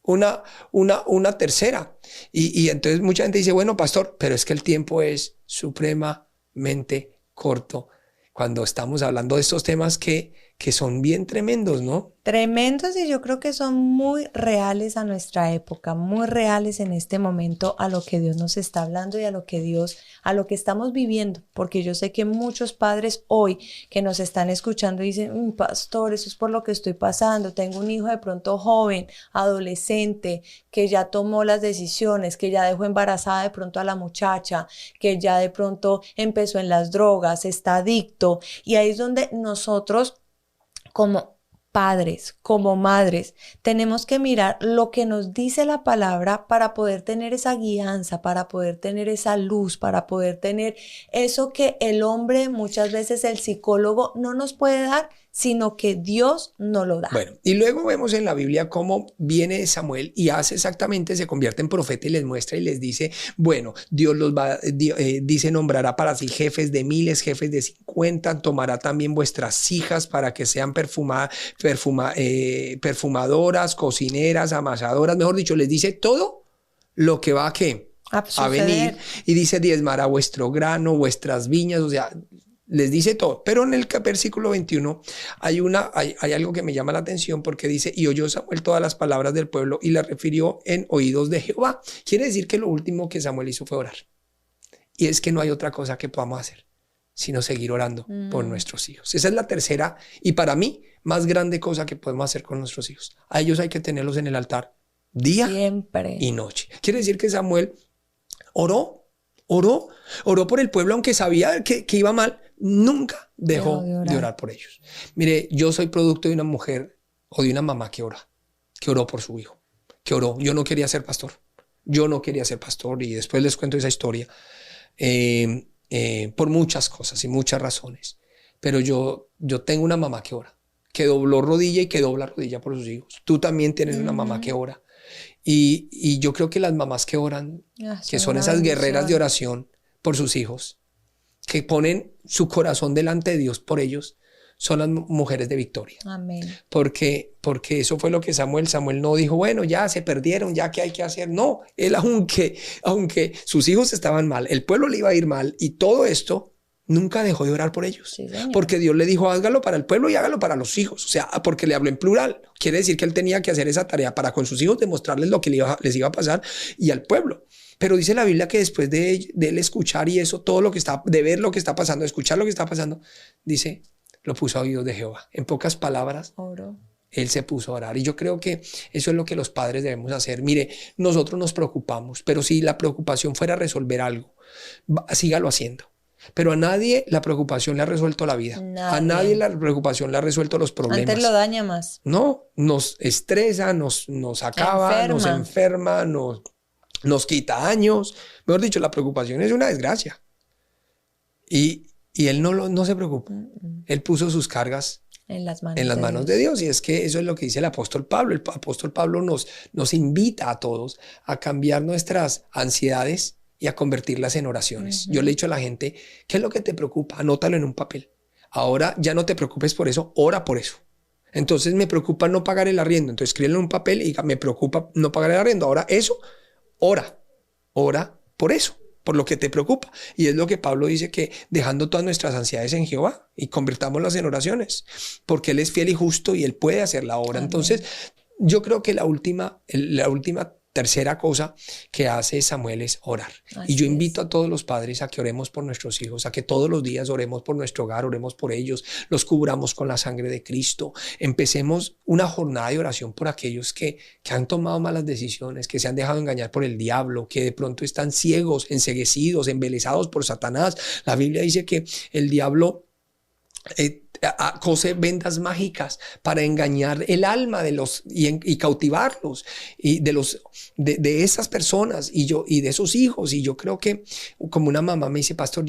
una tercera. Y entonces mucha gente dice, bueno, pastor, pero es que el tiempo es supremamente corto cuando estamos hablando de estos temas que son bien tremendos, ¿no? Tremendos, y yo creo que son muy reales a nuestra época, muy reales en este momento a lo que Dios nos está hablando y a lo que estamos viviendo, porque yo sé que muchos padres hoy que nos están escuchando dicen, pastor, eso es por lo que estoy pasando, tengo un hijo de pronto joven, adolescente, que ya tomó las decisiones, que ya dejó embarazada de pronto a la muchacha, que ya de pronto empezó en las drogas, está adicto, y ahí es donde nosotros como padres, como madres, tenemos que mirar lo que nos dice la palabra para poder tener esa guianza, para poder tener esa luz, para poder tener eso que el hombre, muchas veces el psicólogo, no nos puede dar, sino que Dios nos lo da. Bueno, y luego vemos en la Biblia cómo viene Samuel y hace exactamente, se convierte en profeta y les muestra y les dice, bueno, Dios los va, dice, nombrará para sí jefes de 1000, jefes de 50, tomará también vuestras hijas para que sean perfumadoras, cocineras, amasadoras, mejor dicho, les dice todo lo que va a venir, y dice, diezmará vuestro grano, vuestras viñas, o sea, les dice todo. Pero en el versículo 21 hay algo que me llama la atención, porque dice, y oyó Samuel todas las palabras del pueblo y las refirió en oídos de Jehová. Quiere decir que lo último que Samuel hizo fue orar. Y es que no hay otra cosa que podamos hacer sino seguir orando por nuestros hijos. Esa es la tercera y para mí más grande cosa que podemos hacer con nuestros hijos. A ellos hay que tenerlos en el altar día y noche. Quiere decir que Samuel oró por el pueblo, aunque sabía que iba mal, nunca dejó de orar por ellos. Mire, yo soy producto de una mujer o de una mamá que oró por su hijo, que oró. Yo no quería ser pastor y después les cuento esa historia por muchas cosas y muchas razones. Pero yo tengo una mamá que ora, que dobló rodilla y que dobla rodilla por sus hijos. Tú también tienes una mamá que ora. Y yo creo que las mamás que oran, que son esas guerreras de oración por sus hijos, que ponen su corazón delante de Dios por ellos, son las mujeres de victoria. Amén. Porque eso fue lo que Samuel no dijo, bueno, ya se perdieron, ya qué hay que hacer. No, él aunque sus hijos estaban mal, el pueblo le iba a ir mal y todo esto, nunca dejó de orar por ellos. Sí, porque Dios le dijo, hágalo para el pueblo y hágalo para los hijos. O sea, porque le habló en plural. Quiere decir que él tenía que hacer esa tarea para con sus hijos demostrarles lo que les iba a pasar y al pueblo. Pero dice la Biblia que después de él escuchar y eso, todo lo que está, de ver lo que está pasando, de escuchar lo que está pasando, dice, lo puso a oídos de Jehová. En pocas palabras, oro. Él se puso a orar. Y yo creo que eso es lo que los padres debemos hacer. Mire, nosotros nos preocupamos, pero si la preocupación fuera resolver algo, sígalo haciendo. Pero a nadie la preocupación le ha resuelto la vida. A nadie la preocupación le ha resuelto los problemas. Antes lo daña más. No, nos estresa, nos acaba, nos enferma, nos quita años. Mejor dicho, la preocupación es una desgracia. Y él no se preocupa. Él puso sus cargas en las manos de Dios. Y es que eso es lo que dice el apóstol Pablo. El apóstol Pablo nos invita a todos a cambiar nuestras ansiedades y a convertirlas en oraciones. Yo le he dicho a la gente, ¿qué es lo que te preocupa? Anótalo en un papel. Ahora ya no te preocupes por eso, ora por eso. Entonces me preocupa no pagar el arriendo. Entonces escríbelo en un papel y diga, me preocupa no pagar el arriendo. Ahora eso, ora por eso, por lo que te preocupa. Y es lo que Pablo dice, que dejando todas nuestras ansiedades en Jehová y convirtámoslas en oraciones, porque Él es fiel y justo y Él puede hacer la obra. Amén. Entonces yo creo que la última tercera cosa que hace Samuel es orar. Así y yo invito a todos los padres a que oremos por nuestros hijos, a que todos los días oremos por nuestro hogar, oremos por ellos, los cubramos con la sangre de Cristo. Empecemos una jornada de oración por aquellos que han tomado malas decisiones, que se han dejado engañar por el diablo, que de pronto están ciegos, enceguecidos, embelesados por Satanás. La Biblia dice que el diablo cose vendas mágicas para engañar el alma de los y cautivarlos y de esas personas y de esos hijos. Y yo creo que como una mamá me dice, pastor,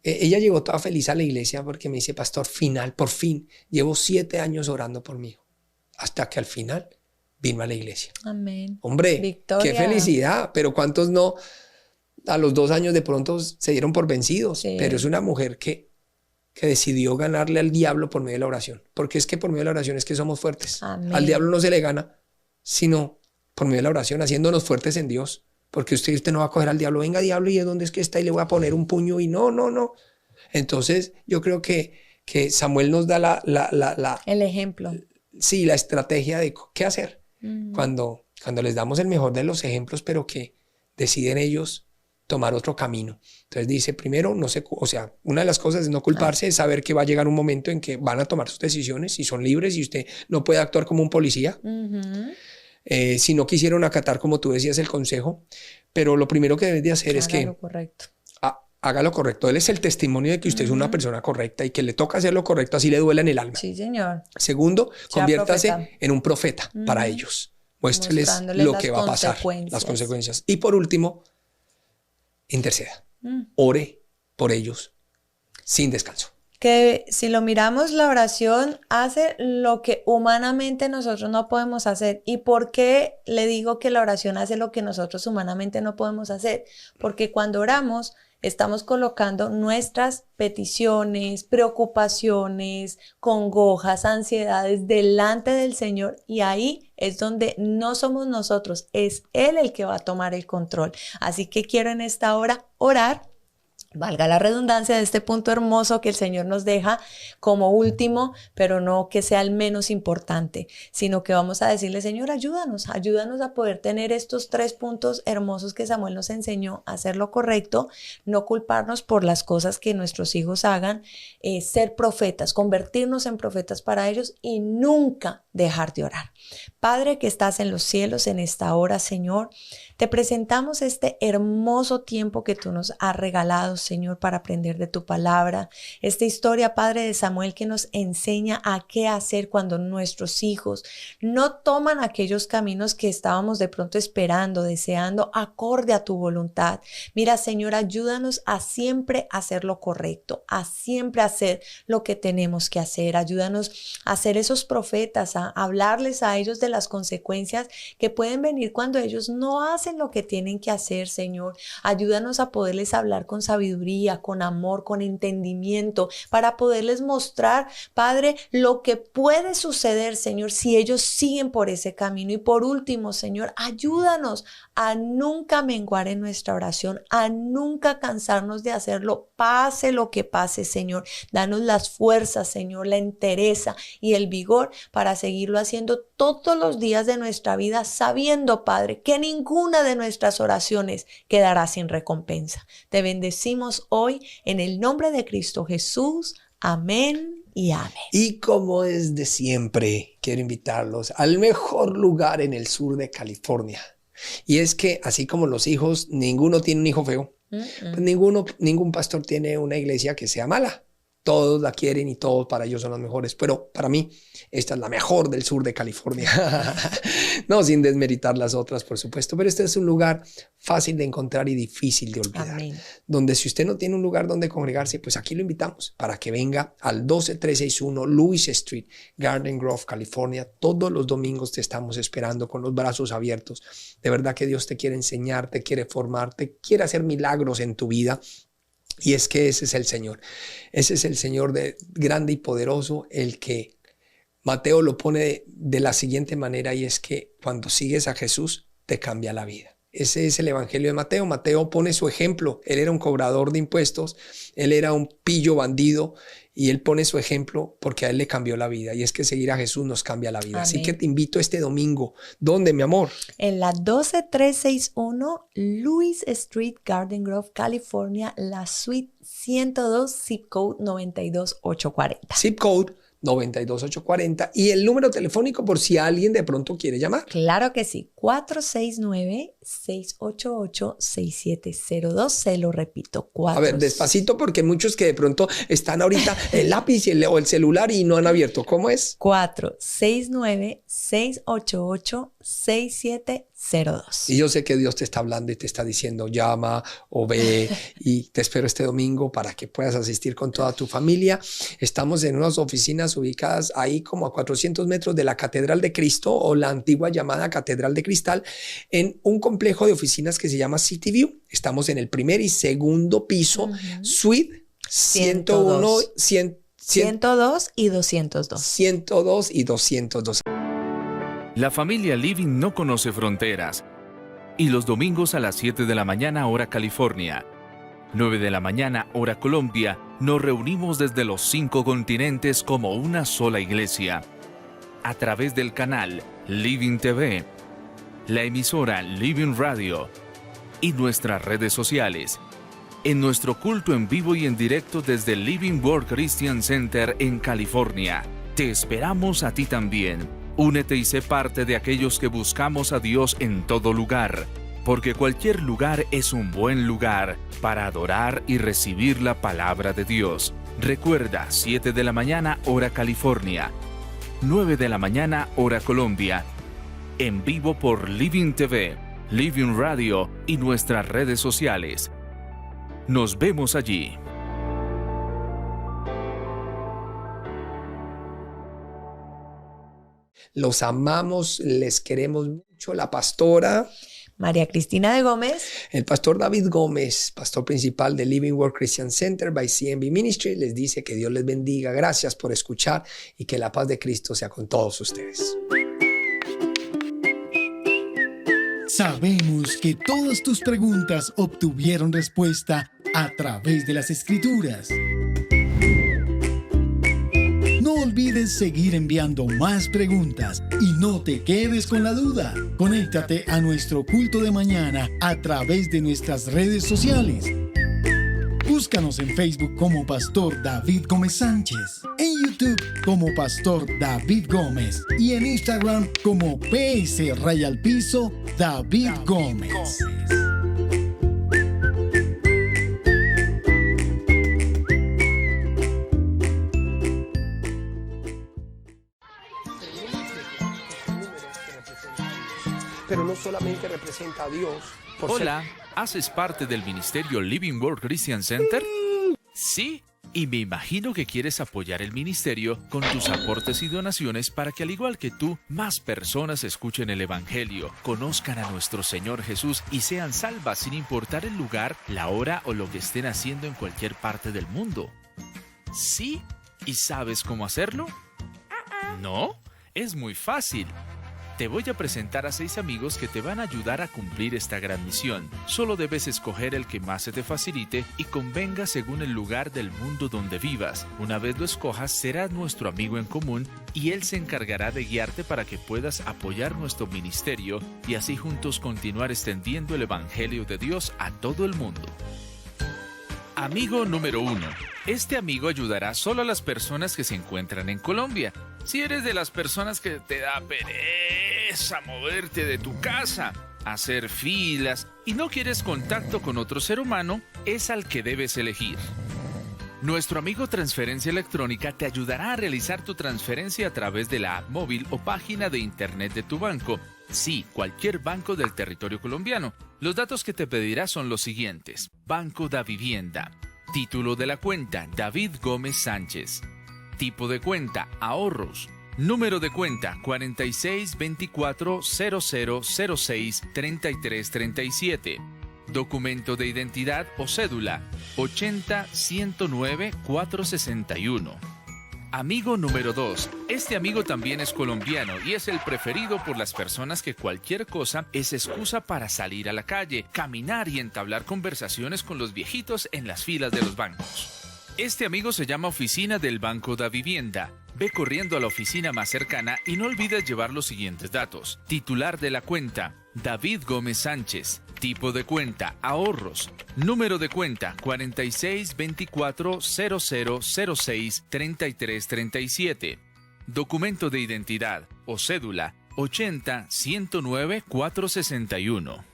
ella llegó toda feliz a la iglesia porque me dice, pastor, por fin llevo 7 años orando por mi hijo, hasta que al final vino a la iglesia. Amén. Hombre, victoria. Qué felicidad. Pero cuántos no a los 2 años de pronto se dieron por vencidos. Sí. Pero es una mujer que decidió ganarle al diablo por medio de la oración. Porque es que por medio de la oración es que somos fuertes. Amén. Al diablo no se le gana, sino por medio de la oración, haciéndonos fuertes en Dios. Porque usted no va a coger al diablo, venga diablo, ¿y de dónde es que está? Y le voy a poner un puño y no. Entonces yo creo que Samuel nos da el ejemplo. Sí, la estrategia de qué hacer. Cuando les damos el mejor de los ejemplos, pero que deciden ellos tomar otro camino. Entonces dice, primero, una de las cosas es no culparse, es saber que va a llegar un momento en que van a tomar sus decisiones y son libres y usted no puede actuar como un policía. Si no quisieron acatar, como tú decías, el consejo, pero lo primero que debes de hacer es que haga lo correcto. Él es el testimonio de que usted es una persona correcta y que le toca hacer lo correcto, así le duela en el alma. Sí, señor. Segundo, conviértase en un profeta para ellos. Muéstreles lo que va a pasar, las consecuencias. Y por último, interceda. Ore por ellos sin descanso. Que si lo miramos, la oración hace lo que humanamente nosotros no podemos hacer. ¿Y por qué le digo que la oración hace lo que nosotros humanamente no podemos hacer? Porque cuando oramos estamos colocando nuestras peticiones, preocupaciones, congojas, ansiedades delante del Señor, y ahí es donde no somos nosotros, es Él el que va a tomar el control. Así que quiero en esta hora orar, valga la redundancia, de este punto hermoso que el Señor nos deja como último, pero no que sea el menos importante, sino que vamos a decirle, Señor, ayúdanos a poder tener estos 3 puntos hermosos que Samuel nos enseñó: hacer lo correcto, no culparnos por las cosas que nuestros hijos hagan, ser profetas, convertirnos en profetas para ellos y nunca dejar de orar. Padre que estás en los cielos, en esta hora, Señor, Te presentamos este hermoso tiempo que tú nos has regalado, Señor, para aprender de tu palabra. Esta historia, Padre, de Samuel, que nos enseña a qué hacer cuando nuestros hijos no toman aquellos caminos que estábamos de pronto esperando, deseando, acorde a tu voluntad. Mira, Señor, ayúdanos a siempre hacer lo correcto, a siempre hacer lo que tenemos que hacer. Ayúdanos a ser esos profetas, a hablarles a ellos de las consecuencias que pueden venir cuando ellos no hacen lo que tienen que hacer, Señor. Ayúdanos a poderles hablar con sabiduría, con amor, con entendimiento, para poderles mostrar, Padre, lo que puede suceder, Señor, si ellos siguen por ese camino. Y por último, Señor, ayúdanos a nunca menguar en nuestra oración, a nunca cansarnos de hacerlo, pase lo que pase, Señor. Danos las fuerzas, Señor, la entereza y el vigor para seguirlo haciendo todos los días de nuestra vida, sabiendo, Padre, que ninguna de nuestras oraciones quedará sin recompensa. Te bendecimos hoy en el nombre de Cristo Jesús. Amén y amén. Y como es de siempre, quiero invitarlos al mejor lugar en el sur de California. Y es que así como los hijos, ninguno tiene un hijo feo. Pues ningún pastor tiene una iglesia que sea mala. Todos la quieren y todos para ellos son los mejores. Pero para mí, esta es la mejor del sur de California. No, sin desmeritar las otras, por supuesto. Pero este es un lugar fácil de encontrar y difícil de olvidar. Amén. Donde si usted no tiene un lugar donde congregarse, pues aquí lo invitamos para que venga al 12361 Lewis Street, Garden Grove, California. Todos los domingos te estamos esperando con los brazos abiertos. De verdad que Dios te quiere enseñar, te quiere formar, te quiere hacer milagros en tu vida. Y es que ese es el Señor. Ese es el Señor grande y poderoso, el que Mateo lo pone de la siguiente manera, y es que cuando sigues a Jesús te cambia la vida. Ese es el evangelio de Mateo. Mateo pone su ejemplo. Él era un cobrador de impuestos, él era un pillo bandido, y él pone su ejemplo porque a él le cambió la vida. Y es que seguir a Jesús nos cambia la vida. Amén. Así que te invito este domingo. ¿Dónde, mi amor? En la 12361 Lewis Street, Garden Grove, California, la suite 102, zip code 92840. Zip code 92840. Y el número telefónico por si alguien de pronto quiere llamar. Claro que sí, 469-688-6702. Se lo repito, A ver, despacito, porque muchos que de pronto están ahorita el lápiz o el celular y no han abierto. ¿Cómo es? 469-688-6702. Y yo sé que Dios te está hablando y te está diciendo llama o ve, y te espero este domingo para que puedas asistir con toda tu familia. Estamos en unas oficinas ubicadas ahí como a 400 metros de la Catedral de Cristo, o la antigua llamada Catedral de Cristal, en un complejo de oficinas que se llama City View. Estamos en el primer y segundo piso, suite 101, 102 y 202. 102 y 202. La familia Living no conoce fronteras. Y los domingos a las 7 de la mañana hora California, 9 de la mañana hora Colombia, nos reunimos desde los 5 continentes como una sola iglesia. A través del canal Living TV, la emisora Living Radio y nuestras redes sociales. En nuestro culto en vivo y en directo desde Living Word Christian Center en California. Te esperamos a ti también. Únete y sé parte de aquellos que buscamos a Dios en todo lugar, porque cualquier lugar es un buen lugar para adorar y recibir la palabra de Dios. Recuerda, 7 de la mañana hora California, 9 de la mañana hora Colombia, en vivo por Living TV, Living Radio y nuestras redes sociales. Nos vemos allí. Los amamos, les queremos mucho. La pastora María Cristina de Gómez, el pastor David Gómez, pastor principal de Living Word Christian Center by CMB Ministry, les dice que Dios les bendiga. Gracias por escuchar y que la paz de Cristo sea con todos ustedes. Sabemos que todas tus preguntas obtuvieron respuesta a través de las Escrituras. No olvides seguir enviando más preguntas y no te quedes con la duda. Conéctate a nuestro culto de mañana a través de nuestras redes sociales. Búscanos en Facebook como Pastor David Gómez Sánchez, en YouTube como Pastor David Gómez y en Instagram como PS_David Gómez. Pero no solamente representa a Dios. Hola, ¿haces parte del ministerio Living Word Christian Center? Sí, y me imagino que quieres apoyar el ministerio con tus aportes y donaciones para que, al igual que tú, más personas escuchen el Evangelio, conozcan a nuestro Señor Jesús y sean salvas sin importar el lugar, la hora o lo que estén haciendo en cualquier parte del mundo. ¿Sí? ¿Y sabes cómo hacerlo? ¿No? Es muy fácil. Te voy a presentar a 6 amigos que te van a ayudar a cumplir esta gran misión. Solo debes escoger el que más se te facilite y convenga según el lugar del mundo donde vivas. Una vez lo escojas, serás nuestro amigo en común y él se encargará de guiarte para que puedas apoyar nuestro ministerio y así juntos continuar extendiendo el Evangelio de Dios a todo el mundo. Amigo número 1. Este amigo ayudará solo a las personas que se encuentran en Colombia. Si eres de las personas que te da pereza moverte de tu casa, hacer filas y no quieres contacto con otro ser humano, es al que debes elegir. Nuestro amigo Transferencia Electrónica te ayudará a realizar tu transferencia a través de la app móvil o página de internet de tu banco. Sí, cualquier banco del territorio colombiano. Los datos que te pedirá son los siguientes: Banco Davivienda, título de la cuenta David Gómez Sánchez, tipo de cuenta ahorros, número de cuenta 462400063337, documento de identidad o cédula 80-109-461. Amigo número 2. Este amigo también es colombiano y es el preferido por las personas que cualquier cosa es excusa para salir a la calle, caminar y entablar conversaciones con los viejitos en las filas de los bancos. Este amigo se llama Oficina del Banco Davivienda. Ve corriendo a la oficina más cercana y no olvides llevar los siguientes datos: titular de la cuenta, David Gómez Sánchez, tipo de cuenta, ahorros, número de cuenta 462400063337, documento de identidad o cédula 80-109-461.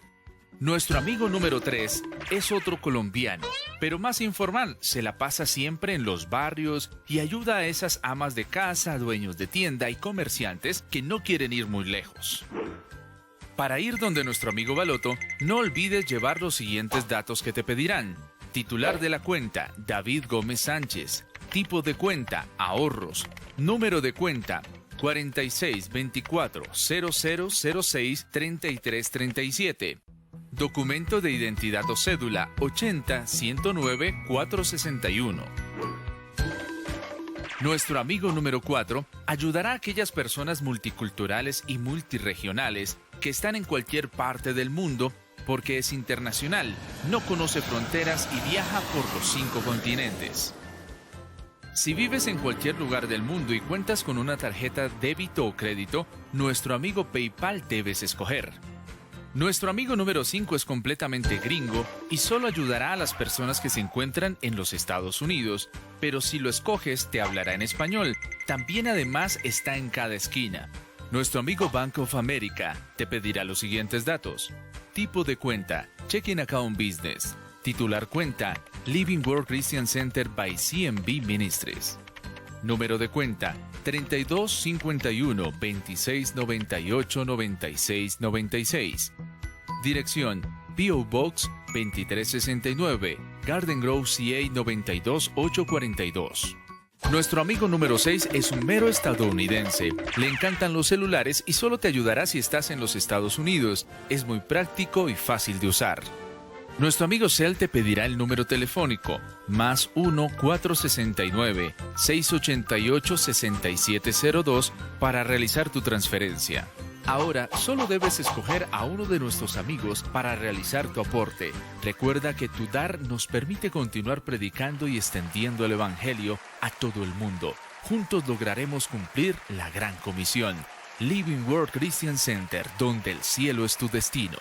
Nuestro amigo número 3 es otro colombiano, pero más informal. Se la pasa siempre en los barrios y ayuda a esas amas de casa, dueños de tienda y comerciantes que no quieren ir muy lejos. Para ir donde nuestro amigo Baloto, no olvides llevar los siguientes datos que te pedirán: titular de la cuenta, David Gómez Sánchez, tipo de cuenta, ahorros, número de cuenta 462400063337, documento de identidad o cédula 80-109-461. Nuestro amigo número 4 ayudará a aquellas personas multiculturales y multiregionales que están en cualquier parte del mundo porque es internacional, no conoce fronteras y viaja por los 5 continentes. Si vives en cualquier lugar del mundo y cuentas con una tarjeta débito o crédito, nuestro amigo PayPal debes escoger. Nuestro amigo número 5 es completamente gringo y solo ayudará a las personas que se encuentran en los Estados Unidos, pero si lo escoges te hablará en español. También además está en cada esquina. Nuestro amigo Bank of America te pedirá los siguientes datos: tipo de cuenta, Checking Account Business, titular cuenta, Living Word Christian Center by CMB Ministries, número de cuenta 3251 2698 9696, dirección P.O. Box 2369, Garden Grove, CA 92842. Nuestro amigo número 6 es un mero estadounidense. Le encantan los celulares y solo te ayudará si estás en los Estados Unidos. Es muy práctico y fácil de usar. Nuestro amigo Cel te pedirá el número telefónico más 1-469-688-6702 para realizar tu transferencia. Ahora solo debes escoger a uno de nuestros amigos para realizar tu aporte. Recuerda que tu dar nos permite continuar predicando y extendiendo el Evangelio a todo el mundo. Juntos lograremos cumplir la gran comisión. Living Word Christian Center, donde el cielo es tu destino.